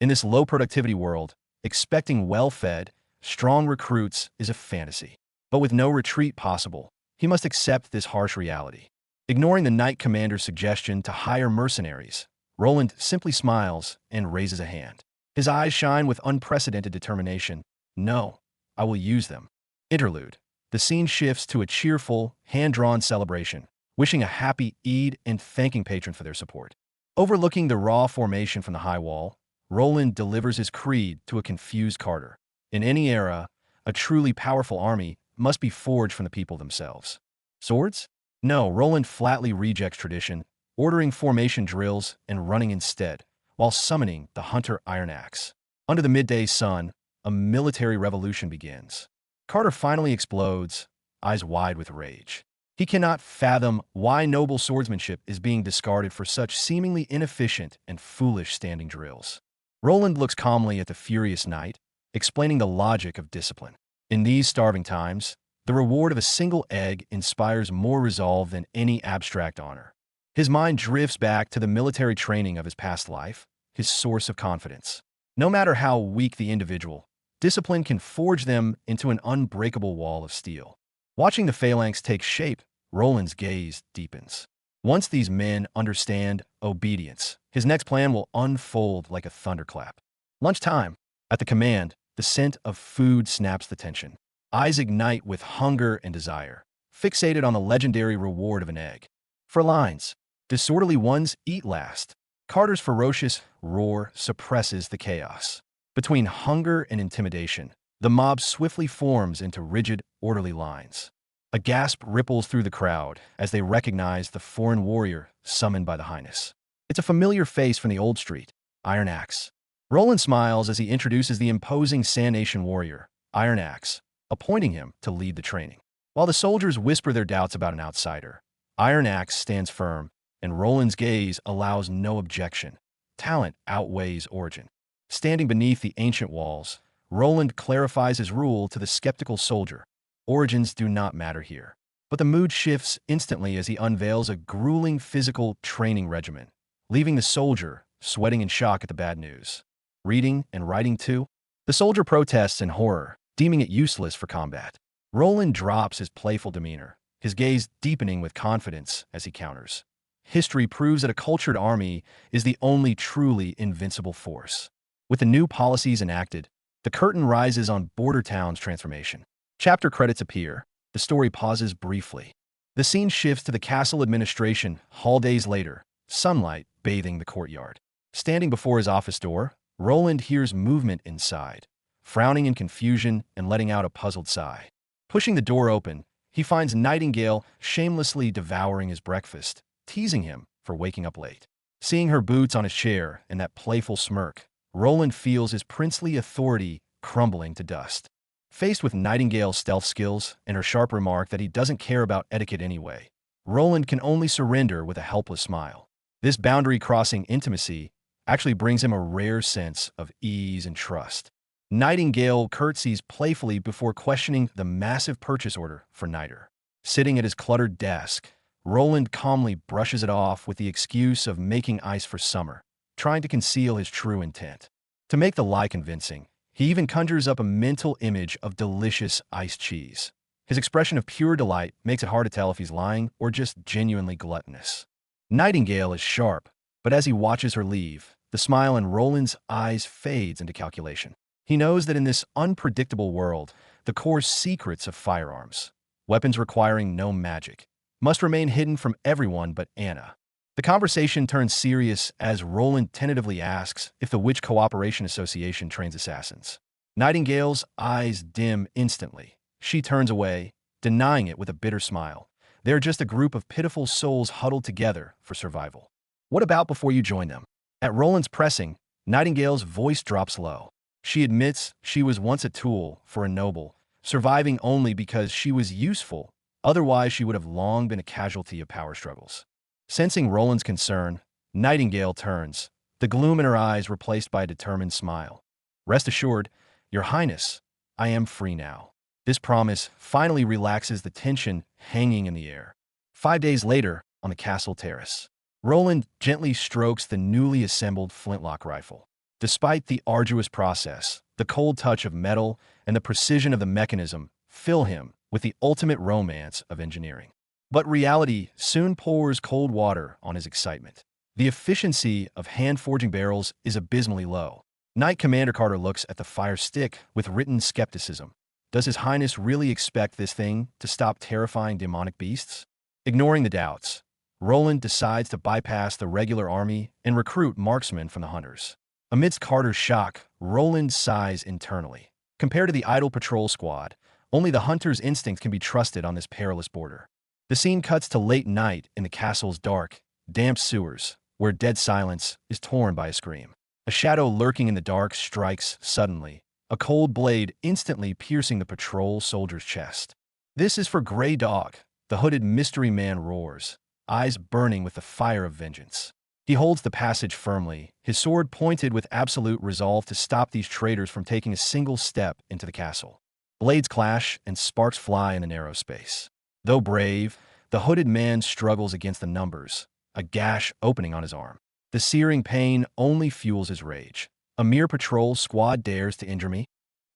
In this low-productivity world, expecting well-fed, strong recruits is a fantasy. But with no retreat possible, he must accept this harsh reality. Ignoring the Knight Commander's suggestion to hire mercenaries, Roland simply smiles and raises a hand. His eyes shine with unprecedented determination. No, I will use them. Interlude. The scene shifts to a cheerful, hand-drawn celebration, wishing a happy Eid and thanking patrons for their support. Overlooking the raw formation from the high wall, Roland delivers his creed to a confused Carter. In any era, a truly powerful army must be forged from the people themselves. Swords? No, Roland flatly rejects tradition, ordering formation drills and running instead, while summoning the Hunter Iron Axe. Under the midday sun, a military revolution begins. Carter finally explodes, eyes wide with rage. He cannot fathom why noble swordsmanship is being discarded for such seemingly inefficient and foolish standing drills. Roland looks calmly at the furious knight, explaining the logic of discipline. In these starving times, the reward of a single egg inspires more resolve than any abstract honor. His mind drifts back to the military training of his past life, his source of confidence. No matter how weak the individual, discipline can forge them into an unbreakable wall of steel. Watching the phalanx take shape, Roland's gaze deepens. Once these men understand obedience, his next plan will unfold like a thunderclap. Lunchtime. At the command, the scent of food snaps the tension. Eyes ignite with hunger and desire, fixated on the legendary reward of an egg. For lines, disorderly ones eat last. Carter's ferocious roar suppresses the chaos. Between hunger and intimidation, the mob swiftly forms into rigid, orderly lines. A gasp ripples through the crowd as they recognize the foreign warrior summoned by the Highness. It's a familiar face from the old street, Iron Axe. Roland smiles as he introduces the imposing Sand Nation warrior, Iron Axe, appointing him to lead the training. While the soldiers whisper their doubts about an outsider, Iron Axe stands firm, and Roland's gaze allows no objection. Talent outweighs origin. Standing beneath the ancient walls, Roland clarifies his rule to the skeptical soldier. Origins do not matter here. But the mood shifts instantly as he unveils a grueling physical training regimen, leaving the soldier sweating in shock at the bad news. Reading and writing too? The soldier protests in horror, deeming it useless for combat. Roland drops his playful demeanor, his gaze deepening with confidence as he counters. History proves that a cultured army is the only truly invincible force. With the new policies enacted, the curtain rises on Border Town's transformation. Chapter credits appear. The story pauses briefly. The scene shifts to the castle administration hall days later, sunlight bathing the courtyard. Standing before his office door, Roland hears movement inside, frowning in confusion and letting out a puzzled sigh. Pushing the door open, he finds Nightingale shamelessly devouring his breakfast, teasing him for waking up late. Seeing her boots on his chair and that playful smirk, Roland feels his princely authority crumbling to dust. Faced with Nightingale's stealth skills and her sharp remark that he doesn't care about etiquette anyway, Roland can only surrender with a helpless smile. This boundary-crossing intimacy actually brings him a rare sense of ease and trust. Nightingale curtsies playfully before questioning the massive purchase order for Niter. Sitting at his cluttered desk, Roland calmly brushes it off with the excuse of making ice for summer, trying to conceal his true intent. To make the lie convincing, he even conjures up a mental image of delicious iced cheese. His expression of pure delight makes it hard to tell if he's lying or just genuinely gluttonous. Nightingale is sharp, but as he watches her leave, the smile in Roland's eyes fades into calculation. He knows that in this unpredictable world, the core secrets of firearms. Weapons requiring no magic must remain hidden from everyone but Anna. The conversation turns serious as Roland tentatively asks if the Witch Cooperation Association trains assassins. Nightingale's eyes dim instantly. She turns away, denying it with a bitter smile. They're just a group of pitiful souls huddled together for survival. What about before you join them? At Roland's pressing, Nightingale's voice drops low. She admits she was once a tool for a noble, surviving only because she was useful. Otherwise, she would have long been a casualty of power struggles. Sensing Roland's concern, Nightingale turns, the gloom in her eyes replaced by a determined smile. Rest assured, Your Highness, I am free now. This promise finally relaxes the tension hanging in the air. 5 days later, on the castle terrace, Roland gently strokes the newly assembled flintlock rifle. Despite the arduous process, the cold touch of metal and the precision of the mechanism fill him with the ultimate romance of engineering. But reality soon pours cold water on his excitement. The efficiency of hand-forging barrels is abysmally low. Knight Commander Carter looks at the fire stick with written skepticism. Does His Highness really expect this thing to stop terrifying demonic beasts? Ignoring the doubts, Roland decides to bypass the regular army and recruit marksmen from the hunters. Amidst Carter's shock, Roland sighs internally. Compared to the idle patrol squad, only the hunter's instincts can be trusted on this perilous border. The scene cuts to late night in the castle's dark, damp sewers, where dead silence is torn by a scream. A shadow lurking in the dark strikes suddenly, a cold blade instantly piercing the patrol soldier's chest. This is for Grey Dog, the hooded mystery man roars, eyes burning with the fire of vengeance. He holds the passage firmly, his sword pointed with absolute resolve to stop these traitors from taking a single step into the castle. Blades clash and sparks fly in the narrow space. Though brave, the hooded man struggles against the numbers, a gash opening on his arm. The searing pain only fuels his rage. A mere patrol squad dares to injure me?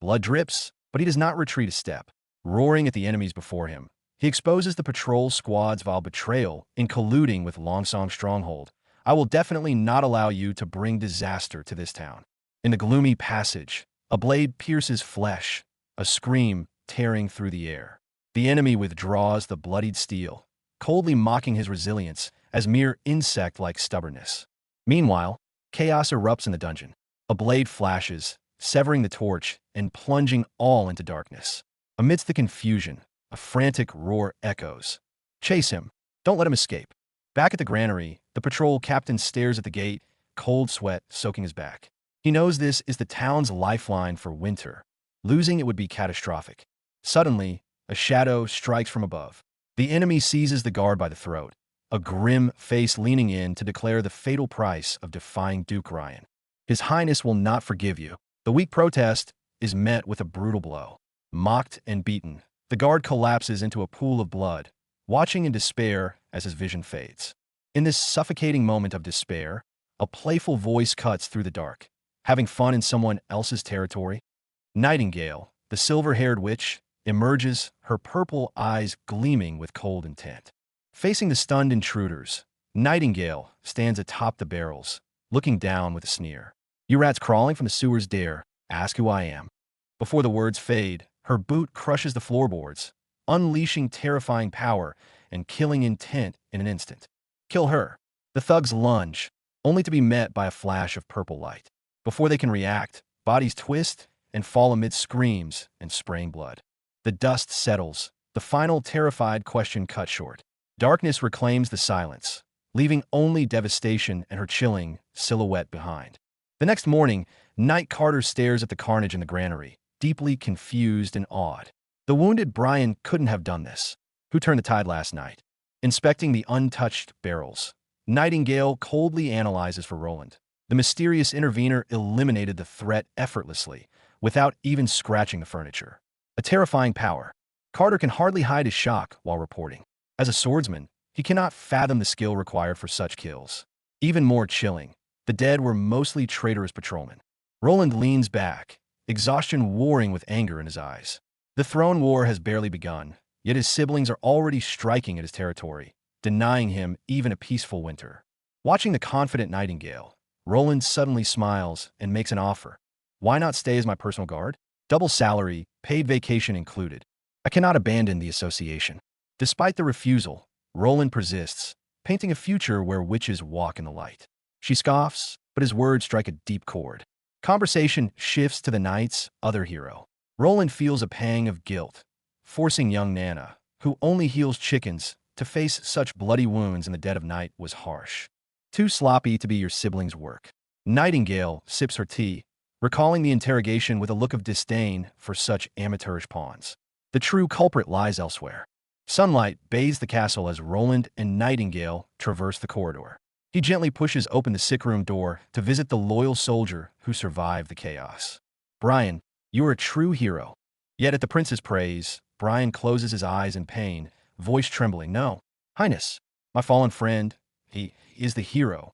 Blood drips, but he does not retreat a step. Roaring at the enemies before him, he exposes the patrol squad's vile betrayal in colluding with Longsong Stronghold. I will definitely not allow you to bring disaster to this town. In the gloomy passage, a blade pierces flesh, a scream tearing through the air. The enemy withdraws the bloodied steel, coldly mocking his resilience as mere insect-like stubbornness. Meanwhile, chaos erupts in the dungeon. A blade flashes, severing the torch and plunging all into darkness. Amidst the confusion, a frantic roar echoes. Chase him. Don't let him escape. Back at the granary, the patrol captain stares at the gate, cold sweat soaking his back. He knows this is the town's lifeline for winter. Losing it would be catastrophic. Suddenly, a shadow strikes from above. The enemy seizes the guard by the throat, a grim face leaning in to declare the fatal price of defying Duke Ryan. His Highness will not forgive you. The weak protest is met with a brutal blow. Mocked and beaten, the guard collapses into a pool of blood, watching in despair as his vision fades. In this suffocating moment of despair, a playful voice cuts through the dark. Having fun in someone else's territory? Nightingale, the silver-haired witch, emerges, her purple eyes gleaming with cold intent. Facing the stunned intruders, Nightingale stands atop the barrels, looking down with a sneer. You rats crawling from the sewers dare ask who I am. Before the words fade, her boot crushes the floorboards, unleashing terrifying power and killing intent in an instant. Kill her. The thugs lunge, only to be met by a flash of purple light. Before they can react, bodies twist and fall amid screams and spraying blood. The dust settles, the final terrified question cut short. Darkness reclaims the silence, leaving only devastation and her chilling silhouette behind. The next morning, Knight Carter stares at the carnage in the granary, deeply confused and awed. The wounded Brian couldn't have done this. Who turned the tide last night? Inspecting the untouched barrels, Nightingale coldly analyzes for Roland. The mysterious intervener eliminated the threat effortlessly, without even scratching the furniture. A terrifying power. Carter can hardly hide his shock while reporting. As a swordsman, he cannot fathom the skill required for such kills. Even more chilling, the dead were mostly traitorous patrolmen. Roland leans back, exhaustion warring with anger in his eyes. The throne war has barely begun, yet his siblings are already striking at his territory, denying him even a peaceful winter. Watching the confident Nightingale, Roland suddenly smiles and makes an offer. Why not stay as my personal guard? Double salary, paid vacation included. I cannot abandon the association. Despite the refusal, Roland persists, painting a future where witches walk in the light. She scoffs, but his words strike a deep chord. Conversation shifts to the night's other hero. Roland feels a pang of guilt, forcing young Nana, who only heals chickens, to face such bloody wounds in the dead of night was harsh. Too sloppy to be your sibling's work. Nightingale sips her tea, recalling the interrogation with a look of disdain for such amateurish pawns. The true culprit lies elsewhere. Sunlight bathes the castle as Roland and Nightingale traverse the corridor. He gently pushes open the sickroom door to visit the loyal soldier who survived the chaos. Brian, you are a true hero. Yet at the prince's praise, Brian closes his eyes in pain, voice trembling. No, Highness, my fallen friend, he is the hero.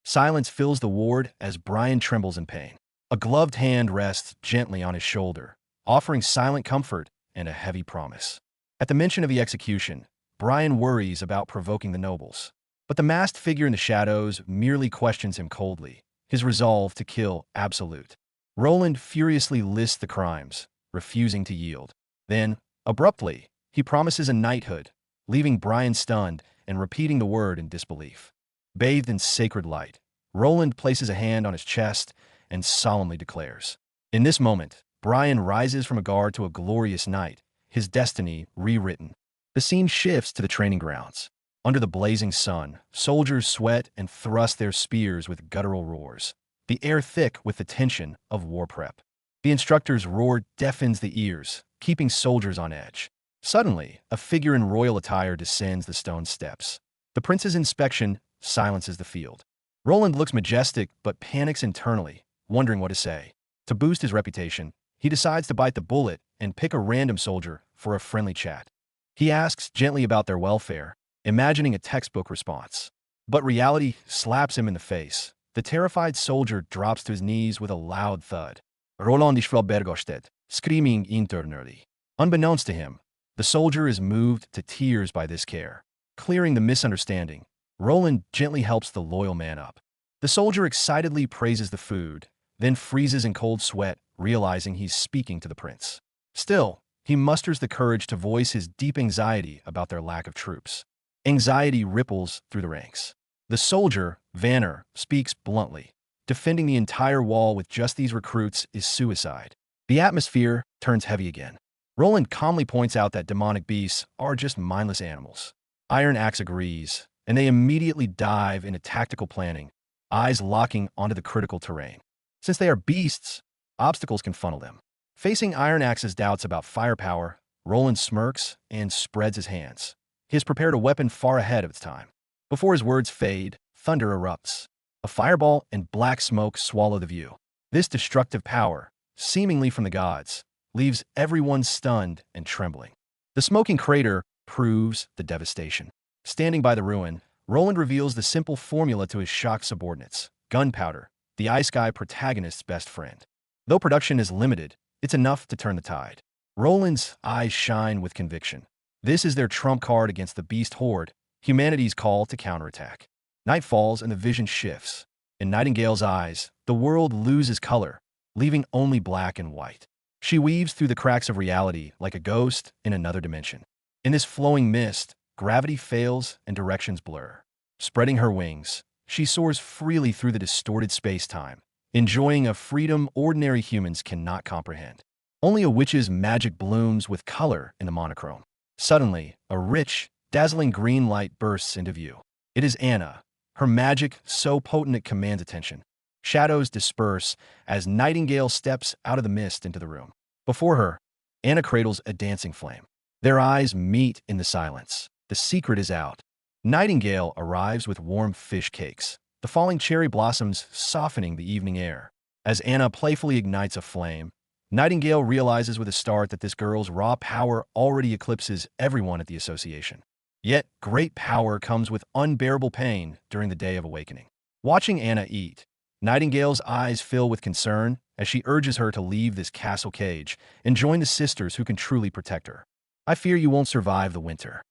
Silence fills the ward as Brian trembles in pain. A gloved hand rests gently on his shoulder, offering silent comfort and a heavy promise. At the mention of the execution, Brian worries about provoking the nobles. But the masked figure in the shadows merely questions him coldly, his resolve to kill absolute. Roland furiously lists the crimes, refusing to yield. Then, abruptly, he promises a knighthood, leaving Brian stunned and repeating the word in disbelief. Bathed in sacred light, Roland places a hand on his chest and solemnly declares. In this moment, Brian rises from a guard to a glorious knight, his destiny rewritten. The scene shifts to the training grounds. Under the blazing sun, soldiers sweat and thrust their spears with guttural roars, the air thick with the tension of war prep. The instructor's roar deafens the ears, keeping soldiers on edge. Suddenly, a figure in royal attire descends the stone steps. The prince's inspection silences the field. Roland looks majestic but panics internally, wondering what to say. To boost his reputation, he decides to bite the bullet and pick a random soldier for a friendly chat. He asks gently about their welfare, imagining a textbook response. But reality slaps him in the face. The terrified soldier drops to his knees with a loud thud. Roland is flabbergasted, screaming internally. Unbeknownst to him, the soldier is moved to tears by this care. Clearing the misunderstanding, Roland gently helps the loyal man up. The soldier excitedly praises the food, then freezes in cold sweat, realizing he's speaking to the prince. Still, he musters the courage to voice his deep anxiety about their lack of troops. Anxiety ripples through the ranks. The soldier, Vanner, speaks bluntly. Defending the entire wall with just these recruits is suicide. The atmosphere turns heavy again. Roland calmly points out that demonic beasts are just mindless animals. Iron Axe agrees, and they immediately dive into tactical planning, eyes locking onto the critical terrain. Since they are beasts, obstacles can funnel them. Facing Iron Axe's doubts about firepower, Roland smirks and spreads his hands. He has prepared a weapon far ahead of its time. Before his words fade, thunder erupts. A fireball and black smoke swallow the view. This destructive power, seemingly from the gods, leaves everyone stunned and trembling. The smoking crater proves the devastation. Standing by the ruin, Roland reveals the simple formula to his shocked subordinates: gunpowder, the Ice Guy protagonist's best friend. Though production is limited, it's enough to turn the tide. Roland's eyes shine with conviction. This is their trump card against the beast horde, humanity's call to counterattack. Night falls and the vision shifts. In Nightingale's eyes, the world loses color, leaving only black and white. She weaves through the cracks of reality like a ghost in another dimension. In this flowing mist, gravity fails and directions blur. Spreading her wings, she soars freely through the distorted space-time, enjoying a freedom ordinary humans cannot comprehend. Only a witch's magic blooms with color in the monochrome. Suddenly, a rich, dazzling green light bursts into view. It is Anna. Her magic, so potent it commands attention. Shadows disperse as Nightingale steps out of the mist into the room. Before her, Anna cradles a dancing flame. Their eyes meet in the silence. The secret is out. Nightingale arrives with warm fish cakes, the falling cherry blossoms softening the evening air. As Anna playfully ignites a flame, Nightingale realizes with a start that this girl's raw power already eclipses everyone at the association. Yet, great power comes with unbearable pain during the day of awakening. Watching Anna eat, Nightingale's eyes fill with concern as she urges her to leave this castle cage and join the sisters who can truly protect her. I fear you won't survive the winter.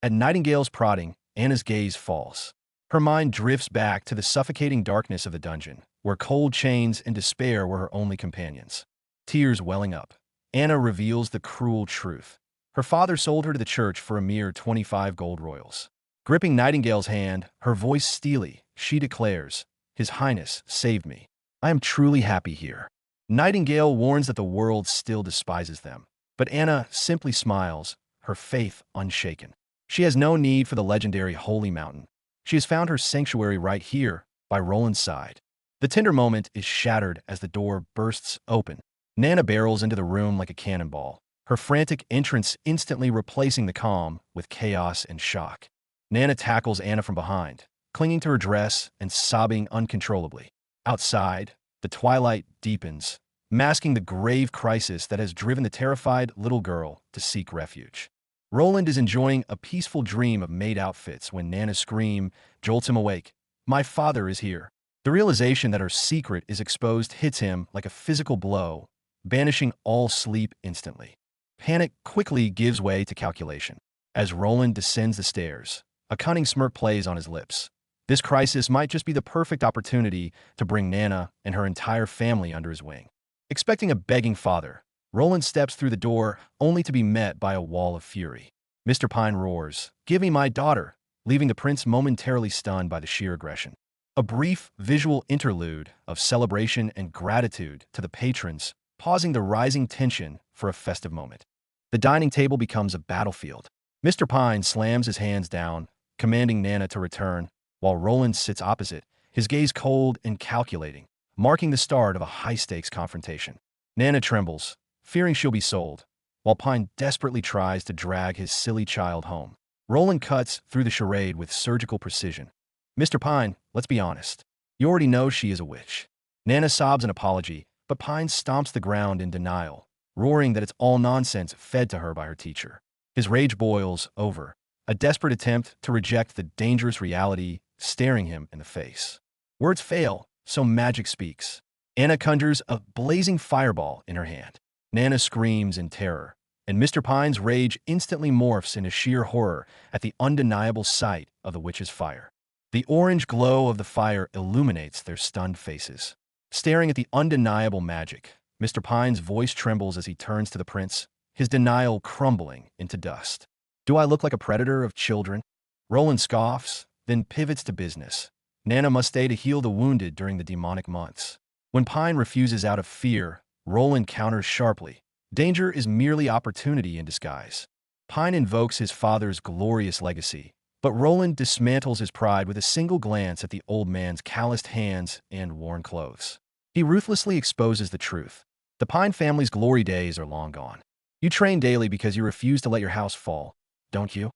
At Nightingale's prodding, Anna's gaze falls. Her mind drifts back to the suffocating darkness of the dungeon, where cold chains and despair were her only companions. Tears welling up, Anna reveals the cruel truth. Her father sold her to the church for a mere 25 gold royals. Gripping Nightingale's hand, her voice steely, she declares, "His Highness saved me. I am truly happy here." Nightingale warns that the world still despises them, but Anna simply smiles, her faith unshaken. She has no need for the legendary Holy Mountain. She has found her sanctuary right here, by Roland's side. The tender moment is shattered as the door bursts open. Nana barrels into the room like a cannonball, her frantic entrance instantly replacing the calm with chaos and shock. Nana tackles Anna from behind, clinging to her dress and sobbing uncontrollably. Outside, the twilight deepens, masking the grave crisis that has driven the terrified little girl to seek refuge. Roland is enjoying a peaceful dream of maid outfits when Nana's scream jolts him awake. "My father is here." The realization that her secret is exposed hits him like a physical blow, banishing all sleep instantly. Panic quickly gives way to calculation. As Roland descends the stairs, a cunning smirk plays on his lips. This crisis might just be the perfect opportunity to bring Nana and her entire family under his wing. Expecting a begging father, Roland steps through the door only to be met by a wall of fury. Mr. Pine roars, "Give me my daughter," leaving the prince momentarily stunned by the sheer aggression. A brief visual interlude of celebration and gratitude to the patrons, pausing the rising tension for a festive moment. The dining table becomes a battlefield. Mr. Pine slams his hands down, commanding Nana to return, while Roland sits opposite, his gaze cold and calculating, marking the start of a high-stakes confrontation. Nana trembles, fearing she'll be sold, while Pine desperately tries to drag his silly child home. Roland cuts through the charade with surgical precision. "Mr. Pine, let's be honest. You already know she is a witch." Nana sobs an apology, but Pine stomps the ground in denial, roaring that it's all nonsense fed to her by her teacher. His rage boils over, a desperate attempt to reject the dangerous reality staring him in the face. Words fail, so magic speaks. Anna conjures a blazing fireball in her hand. Nana screams in terror, and Mr. Pine's rage instantly morphs into sheer horror at the undeniable sight of the witch's fire. The orange glow of the fire illuminates their stunned faces. Staring at the undeniable magic, Mr. Pine's voice trembles as he turns to the prince, his denial crumbling into dust. "Do I look like a predator of children?" Roland scoffs, then pivots to business. Nana must stay to heal the wounded during the demonic months. When Pine refuses out of fear, Roland counters sharply. Danger is merely opportunity in disguise. Pine invokes his father's glorious legacy, but Roland dismantles his pride with a single glance at the old man's calloused hands and worn clothes. He ruthlessly exposes the truth. The Pine family's glory days are long gone. "You train daily because you refuse to let your house fall, don't you?"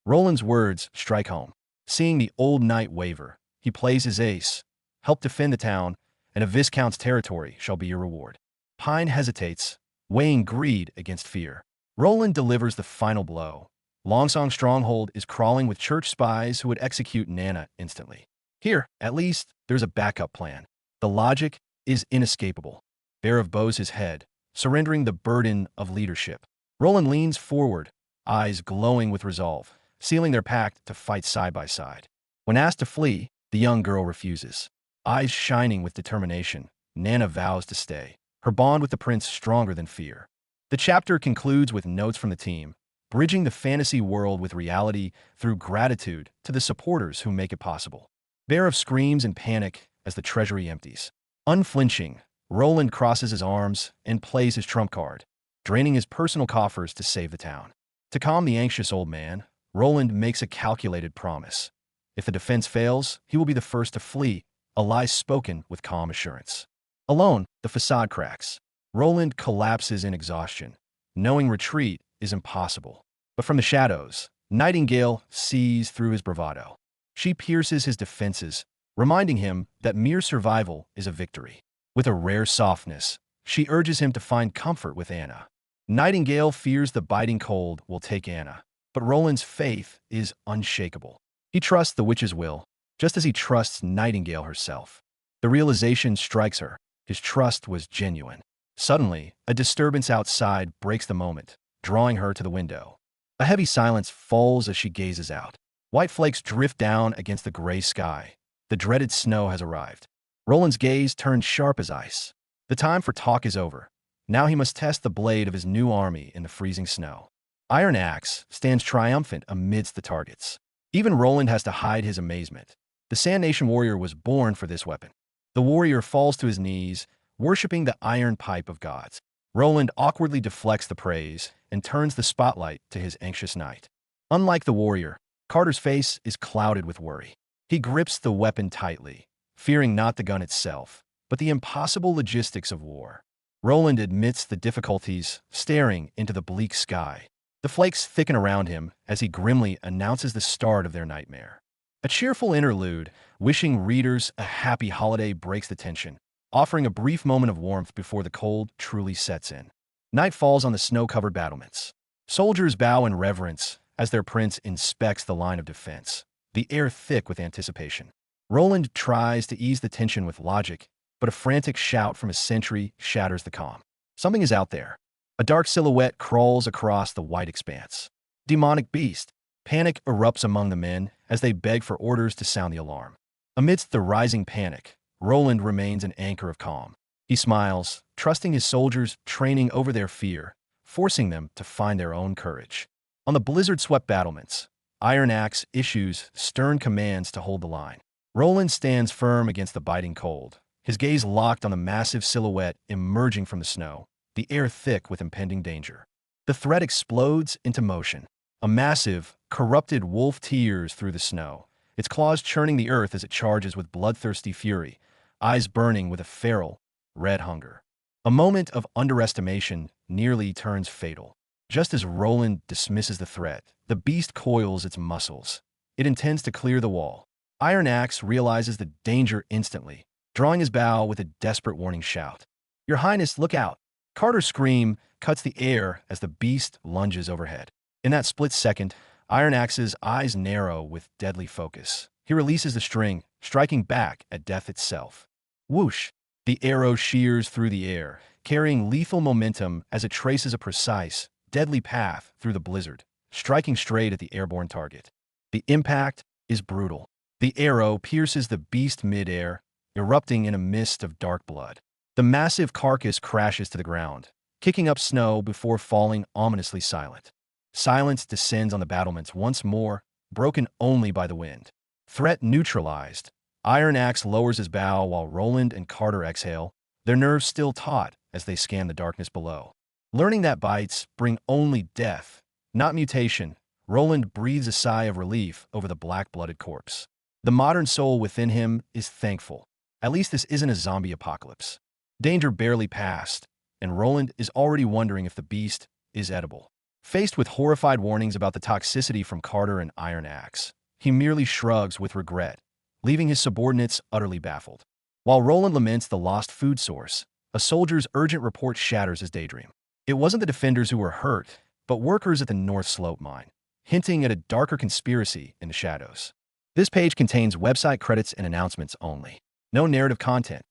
Roland's words strike home. Seeing the old knight waver, he plays his ace. "Help defend the town, and a viscount's territory shall be your reward." Pine hesitates, weighing greed against fear. Roland delivers the final blow. Longsong's stronghold is crawling with church spies who would execute Nana instantly. Here, at least, there's a backup plan. The logic is inescapable. Bearov bows his head, surrendering the burden of leadership. Roland leans forward, eyes glowing with resolve, sealing their pact to fight side by side. When asked to flee, the young girl refuses. Eyes shining with determination, Nana vows to stay, her bond with the prince stronger than fear. The chapter concludes with notes from the team, bridging the fantasy world with reality through gratitude to the supporters who make it possible. Bearov screams in panic as the treasury empties. Unflinching, Roland crosses his arms and plays his trump card, draining his personal coffers to save the town. To calm the anxious old man, Roland makes a calculated promise. If the defense fails, he will be the first to flee, a lie spoken with calm assurance. Alone, the facade cracks. Roland collapses in exhaustion, knowing retreat is impossible. But from the shadows, Nightingale sees through his bravado. She pierces his defenses, reminding him that mere survival is a victory. With a rare softness, she urges him to find comfort with Anna. Nightingale fears the biting cold will take Anna, but Roland's faith is unshakable. He trusts the witch's will, just as he trusts Nightingale herself. The realization strikes her. His trust was genuine. Suddenly, a disturbance outside breaks the moment, drawing her to the window. A heavy silence falls as she gazes out. White flakes drift down against the gray sky. The dreaded snow has arrived. Roland's gaze turns sharp as ice. The time for talk is over. Now he must test the blade of his new army in the freezing snow. Iron Axe stands triumphant amidst the targets. Even Roland has to hide his amazement. The Sand Nation warrior was born for this weapon. The warrior falls to his knees, worshipping the iron pipe of gods. Roland awkwardly deflects the praise and turns the spotlight to his anxious knight. Unlike the warrior, Carter's face is clouded with worry. He grips the weapon tightly, fearing not the gun itself, but the impossible logistics of war. Roland admits the difficulties, staring into the bleak sky. The flakes thicken around him as he grimly announces the start of their nightmare. A cheerful interlude, wishing readers a happy holiday, breaks the tension, offering a brief moment of warmth before the cold truly sets in. Night falls on the snow-covered battlements. Soldiers bow in reverence as their prince inspects the line of defense, the air thick with anticipation. Roland tries to ease the tension with logic, but a frantic shout from his sentry shatters the calm. Something is out there. A dark silhouette crawls across the white expanse. Demonic beast. Panic erupts among the men as they beg for orders to sound the alarm. Amidst the rising panic, Roland remains an anchor of calm. He smiles, trusting his soldiers, training over their fear, forcing them to find their own courage. On the blizzard-swept battlements, Iron Axe issues stern commands to hold the line. Roland stands firm against the biting cold, his gaze locked on the massive silhouette emerging from the snow, the air thick with impending danger. The threat explodes into motion. A massive, corrupted wolf tears through the snow, its claws churning the earth as it charges with bloodthirsty fury, eyes burning with a feral, red hunger. A moment of underestimation nearly turns fatal. Just as Roland dismisses the threat, the beast coils its muscles. It intends to clear the wall. Iron Axe realizes the danger instantly, drawing his bow with a desperate warning shout. "Your Highness, look out!" Carter's scream cuts the air as the beast lunges overhead. In that split second, Iron Axe's eyes narrow with deadly focus. He releases the string, striking back at death itself. Whoosh! The arrow shears through the air, carrying lethal momentum as it traces a precise, deadly path through the blizzard, striking straight at the airborne target. The impact is brutal. The arrow pierces the beast mid-air, erupting in a mist of dark blood. The massive carcass crashes to the ground, kicking up snow before falling ominously silent. Silence descends on the battlements once more, broken only by the wind. Threat neutralized. Iron Axe lowers his bow while Roland and Carter exhale, their nerves still taut as they scan the darkness below. Learning that bites bring only death, not mutation, Roland breathes a sigh of relief over the black-blooded corpse. The modern soul within him is thankful. At least this isn't a zombie apocalypse. Danger barely passed, and Roland is already wondering if the beast is edible. Faced with horrified warnings about the toxicity from Carter and Iron Axe, he merely shrugs with regret, leaving his subordinates utterly baffled. While Roland laments the lost food source, a soldier's urgent report shatters his daydream. It wasn't the defenders who were hurt, but workers at the North Slope mine, hinting at a darker conspiracy in the shadows. This page contains website credits and announcements only. No narrative content.